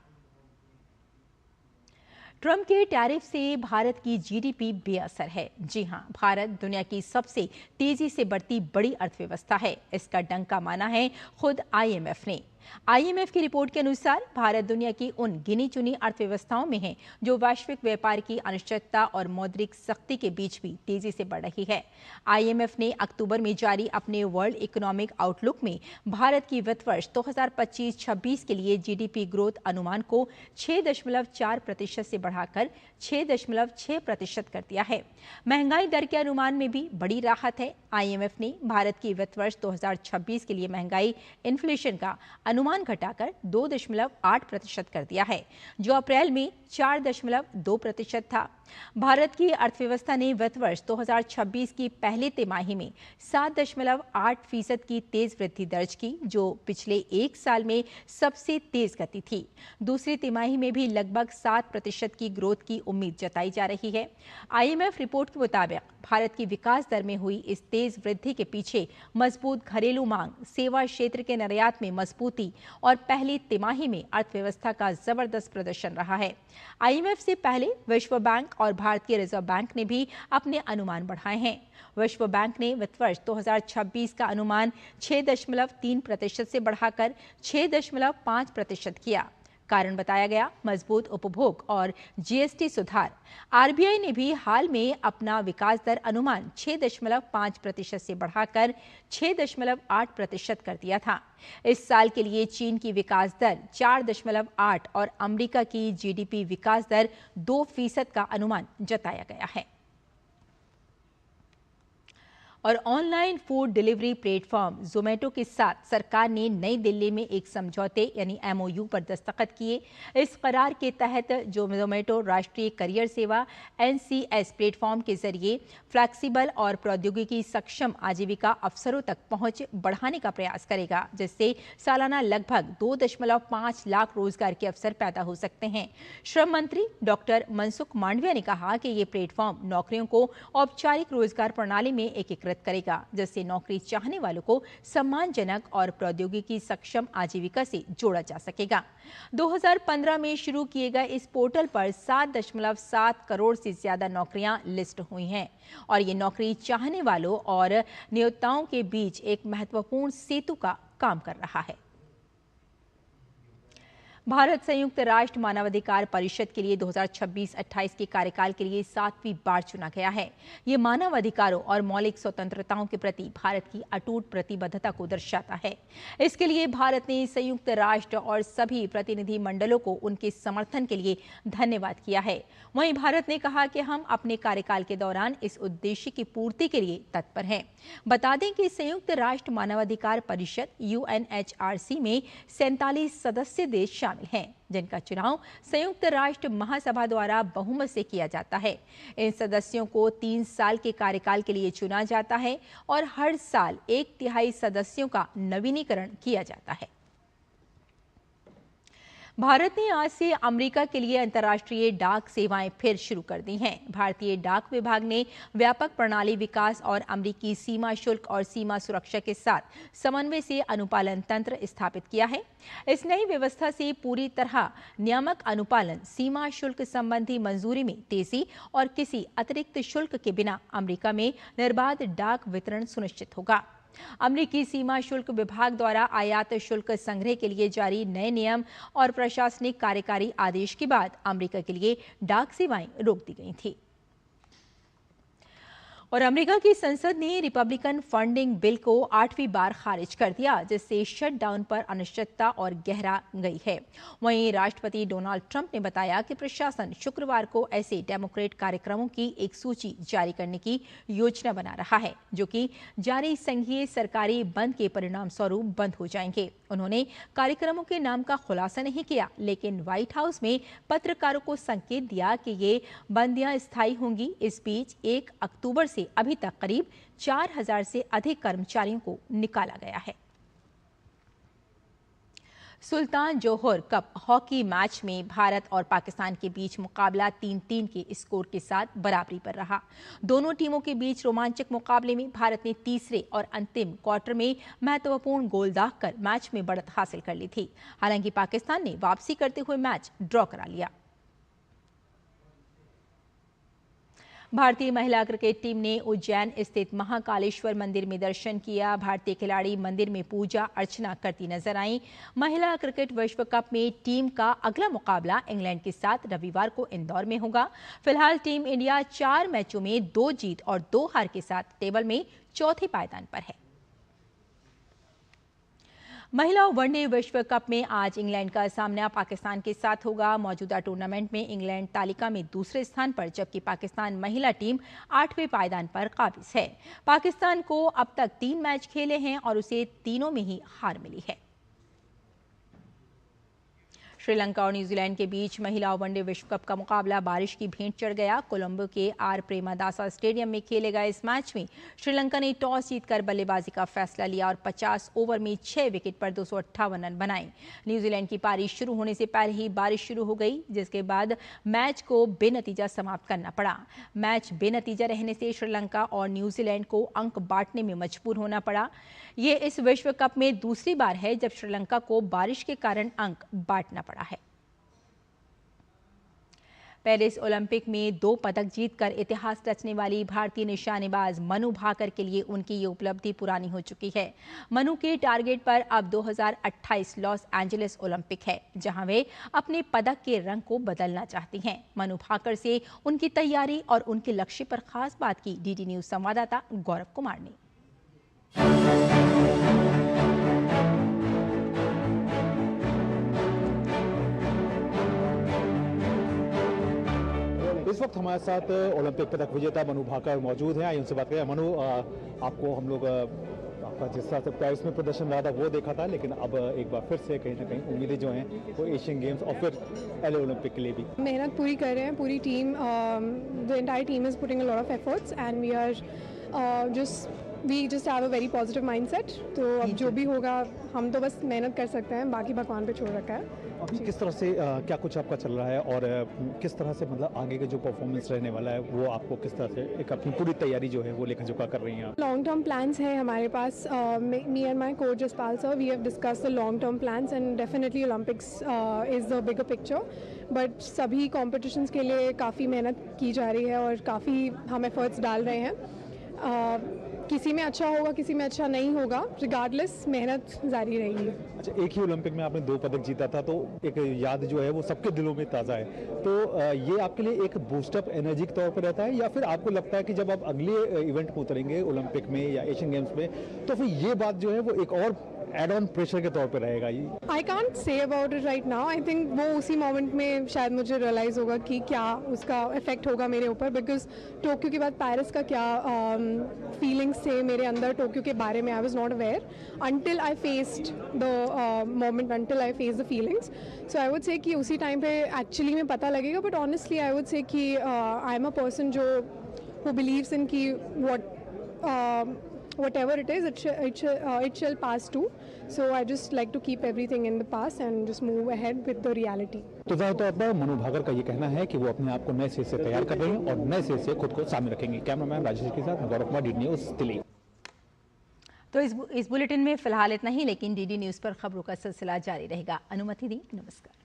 ट्रंप के टैरिफ से भारत की जीडीपी बेअसर है। जी हां, भारत दुनिया की सबसे तेजी से बढ़ती बड़ी अर्थव्यवस्था है। इसका डंका माना है खुद IMF ने। IMF की रिपोर्ट के अनुसार भारत दुनिया की उन गिनी चुनी अर्थव्यवस्थाओं में है जो वैश्विक व्यापार की अनिश्चितता और मौद्रिक सख्ती के बीच भी तेजी से बढ़ रही है। IMF ने अक्टूबर में जारी अपने वर्ल्ड इकोनॉमिक आउटलुक में भारत की वित्त वर्ष 2025-26 के लिए जीडीपी ग्रोथ अनुमान को 6.4% से बढ़ाकर 6.6% कर दिया है। महंगाई दर के अनुमान में भी बड़ी राहत है। IMF ने भारत की वित्त वर्ष 2026 के लिए महंगाई इन्फ्लेशन का अनुमान घटाकर 2.8% कर दिया है, जो अप्रैल में 4.2% था। भारत की अर्थव्यवस्था ने वित्त वर्ष 2026 की पहले तिमाही में 7.8% की तेज वृद्धि दर्ज की, जो पिछले एक साल में सबसे तेज गति थी। दूसरी तिमाही में भी लगभग 7% की ग्रोथ की उम्मीद जताई जा रही है। IMF रिपोर्ट के मुताबिक भारत की विकास दर में हुई इस तेज वृद्धि के पीछे मजबूत घरेलू मांग, सेवा क्षेत्र के निर्यात में मजबूती और पहली तिमाही में अर्थव्यवस्था का जबरदस्त प्रदर्शन रहा है। IMF से पहले विश्व बैंक और भारतीय रिजर्व बैंक ने भी अपने अनुमान बढ़ाए हैं। विश्व बैंक ने वित्त वर्ष 2026 का अनुमान 6.3% से बढ़ाकर 6.5% किया। कारण बताया गया मजबूत उपभोग और GST सुधार। RBI ने भी हाल में अपना विकास दर अनुमान 6.5% से बढ़ाकर 6.8% कर दिया था। इस साल के लिए चीन की विकास दर 4.8 और अमेरिका की GDP विकास दर 2% का अनुमान जताया गया है। और online food delivery platform Zomato के साथ सरकार ने नई दिल्ली में एक समझौते यानी MOU पर दस्तखत किए। इस करार के तहत जोमेटो राष्ट्रीय करियर सेवा NCS प्लेटफॉर्म के जरिए फ्लैक्सीबल और प्रौद्योगिकी सक्षम आजीविका अवसरों तक पहुंच बढ़ाने का प्रयास करेगा, जिससे सालाना लगभग 2.5 लाख रोजगार के अवसर पैदा हो सकते हैं। श्रम मंत्री डॉक्टर मनसुख मांडविया ने कहा कि ये प्लेटफॉर्म नौकरियों को औपचारिक रोजगार प्रणाली में एकीकृत करेगा, जिससे नौकरी चाहने वालों को सम्मानजनक और प्रौद्योगिकी सक्षम आजीविका से जोड़ा जा सकेगा। 2015 में शुरू किए गए इस पोर्टल पर 7.7 करोड़ से ज्यादा नौकरियां लिस्ट हुई हैं और ये नौकरी चाहने वालों और नियोक्ताओं के बीच एक महत्वपूर्ण सेतु का काम कर रहा है। भारत संयुक्त राष्ट्र मानवाधिकार परिषद के लिए 2026-28 के कार्यकाल के लिए 7वीं बार चुना गया है। ये मानव अधिकारों और मौलिक स्वतंत्रताओं के प्रति भारत की अटूट प्रतिबद्धता को दर्शाता है। इसके लिए भारत ने संयुक्त राष्ट्र और सभी प्रतिनिधि मंडलों को उनके समर्थन के लिए धन्यवाद किया है। वहीं भारत ने कहा कि हम अपने कार्यकाल के दौरान इस उद्देश्य की पूर्ति के लिए तत्पर हैं। बता दें कि संयुक्त राष्ट्र मानवाधिकार परिषद UNHRC में 47 सदस्य देश शामिल हैं, जिनका चुनाव संयुक्त राष्ट्र महासभा द्वारा बहुमत से किया जाता है। इन सदस्यों को 3 साल के कार्यकाल के लिए चुना जाता है और हर साल 1/3 सदस्यों का नवीनीकरण किया जाता है। भारत ने आज से अमेरिका के लिए अंतर्राष्ट्रीय डाक सेवाएं फिर शुरू कर दी हैं। भारतीय डाक विभाग ने व्यापक प्रणाली विकास और अमेरिकी सीमा शुल्क और सीमा सुरक्षा के साथ समन्वय से अनुपालन तंत्र स्थापित किया है। इस नई व्यवस्था से पूरी तरह नियामक अनुपालन, सीमा शुल्क संबंधी मंजूरी में तेजी और किसी अतिरिक्त शुल्क के बिना अमेरिका में निर्बाध डाक वितरण सुनिश्चित होगा। अमेरिकी सीमा शुल्क विभाग द्वारा आयात शुल्क संग्रह के लिए जारी नए नियम और प्रशासनिक कार्यकारी आदेश के बाद अमेरिका के लिए डाक सेवाएं रोक दी गई थी। और अमेरिका की संसद ने रिपब्लिकन फंडिंग बिल को 8वीं बार खारिज कर दिया, जिससे शटडाउन पर अनिश्चितता और गहरा गई है। वहीं राष्ट्रपति डोनाल्ड ट्रंप ने बताया कि प्रशासन शुक्रवार को ऐसे डेमोक्रेट कार्यक्रमों की एक सूची जारी करने की योजना बना रहा है, जो कि जारी संघीय सरकारी बंद के परिणाम स्वरूप बंद हो जाएंगे। उन्होंने कार्यक्रमों के नाम का खुलासा नहीं किया, लेकिन व्हाइट हाउस में पत्रकारों को संकेत दिया कि ये बंदियां स्थायी होंगी। इस बीच 1 अक्टूबर से अभी तक करीब 4000 से अधिक कर्मचारियों को निकाला गया है। सुल्तान जोहर कप हॉकी मैच में भारत और पाकिस्तान के बीच मुकाबला 3-3 के स्कोर के साथ बराबरी पर रहा। दोनों टीमों के बीच रोमांचक मुकाबले में भारत ने तीसरे और अंतिम क्वार्टर में महत्वपूर्ण गोल दागकर मैच में बढ़त हासिल कर ली थी। हालांकि पाकिस्तान ने वापसी करते हुए मैच ड्रॉ करा लिया। भारतीय महिला क्रिकेट टीम ने उज्जैन स्थित महाकालेश्वर मंदिर में दर्शन किया। भारतीय खिलाड़ी मंदिर में पूजा अर्चना करती नजर आई। महिला क्रिकेट विश्व कप में टीम का अगला मुकाबला इंग्लैंड के साथ रविवार को इंदौर में होगा। फिलहाल टीम इंडिया 4 मैचों में 2 जीत और 2 हार के साथ टेबल में चौथे पायदान पर है। महिला वनडे विश्व कप में आज इंग्लैंड का सामना पाकिस्तान के साथ होगा। मौजूदा टूर्नामेंट में इंग्लैंड तालिका में दूसरे स्थान पर, जबकि पाकिस्तान महिला टीम 8वें पायदान पर काबिज है। पाकिस्तान को अब तक 3 मैच खेले हैं और उसे तीनों में ही हार मिली है। श्रीलंका और न्यूजीलैंड के बीच महिला वनडे विश्व कप का मुकाबला बारिश की भेंट चढ़ गया। कोलंबो के आर प्रेमादासा स्टेडियम में खेले गए इस मैच में श्रीलंका ने टॉस जीतकर बल्लेबाजी का फैसला लिया और 50 ओवर में 6 विकेट पर 258 रन बनाए। न्यूजीलैंड की पारी शुरू होने से पहले ही बारिश शुरू हो गई, जिसके बाद मैच को बेनतीजा समाप्त करना पड़ा। मैच बेनतीजा रहने से श्रीलंका और न्यूजीलैंड को अंक बांटने में मजबूर होना पड़ा। ये इस विश्व कप में दूसरी बार है जब श्रीलंका को बारिश के कारण अंक बांटना पड़ा है। पेरिस ओलंपिक में 2 पदक जीतकर इतिहास रचने वाली भारतीय निशानेबाज मनु भाकर के लिए उनकी ये उपलब्धि पुरानी हो चुकी है। मनु के टारगेट पर अब 2028 लॉस एंजलिस ओलंपिक है, जहां वे अपने पदक के रंग को बदलना चाहती हैं। मनु भाकर से उनकी तैयारी और उनके लक्ष्य पर खास बात की डीडी न्यूज संवाददाता गौरव कुमार ने। इस वक्त हमारे साथ ओलंपिक पदक विजेता मनु भाकर मौजूद हैं। आइए उनसे बात करें। मनु, आपको हम लोग आपका जिस तरह से पेरिस में प्रदर्शन रहा था वो देखा था, लेकिन अब एक बार फिर से कहीं ना कहीं उम्मीदें जो हैं वो एशियन गेम्स और फिर LA ओलंपिक के लिए भी मेहनत पूरी कर रहे हैं। पूरी team, the entire team is putting a lot of efforts and we just have a very positive mindset. तो अब जो भी होगा हम तो बस मेहनत कर सकते हैं, बाकी भगवान पे छोड़ रखा है। अभी किस तरह से क्या कुछ आपका चल रहा है और किस तरह से मतलब आगे का जो परफॉर्मेंस रहने वाला है वो आपको किस तरह से एक अपनी पूरी तैयारी जो है वो लेखा जोखा कर रही हैं आप? लॉन्ग टर्म प्लान्स है हमारे पास। Me and my coach Jaspal sir, we have discussed the long term plans and definitely Olympics is the bigger picture. But सभी कॉम्पिटिशन्स के लिए काफ़ी मेहनत की जा रही है और काफ़ी हम एफर्ट्स डाल रहे हैं। किसी में अच्छा होगा, किसी में अच्छा नहीं होगा, रिगार्डलेस मेहनत जारी रहेगी। अच्छा, एक ही ओलंपिक में आपने 2 पदक जीता था, तो एक याद जो है वो सबके दिलों में ताज़ा है। तो ये आपके लिए एक बूस्टअप एनर्जी के तौर पर रहता है, या फिर आपको लगता है कि जब आप अगले इवेंट में उतरेंगे ओलंपिक में या एशियन गेम्स में, तो फिर ये बात जो है वो एक और एड ऑन प्रेशर के तौर पे रहेगा? ये I can't say about it right now. I think वो उसी मोमेंट में शायद मुझे रियलाइज होगा कि क्या उसका इफेक्ट होगा मेरे ऊपर, बिकॉज टोक्यो के बाद पेरिस का क्या फीलिंग्स थे मेरे अंदर टोक्यो के बारे में, I was not aware until I faced the moment, until I face the feelings. So I would say कि उसी टाइम पे एक्चुअली में पता लगेगा। But honestly I would say कि आई एम अ पर्सन जो हु बिलीव्स इन कि whatever it is, it shall pass too. So I just like to keep everything in the past and just move ahead with the reality. तो ज़्यादातर पर मनु भाकर का ये कहना है कि वो अपने आप को नए सिरे से तैयार कर रहे हैं और नए सिरे से खुद को सामने रखेंगे। कैमरामैन राजेश के साथ गौरव कुमार, डीडी न्यूज़, दिल्ली। तो इस बुलेटिन में फिलहाल इतना ही, लेकिन डीडी न्यूज़ पर खबरों का सिलसिला जारी रहेगा। अनुमति दी, नमस्कार।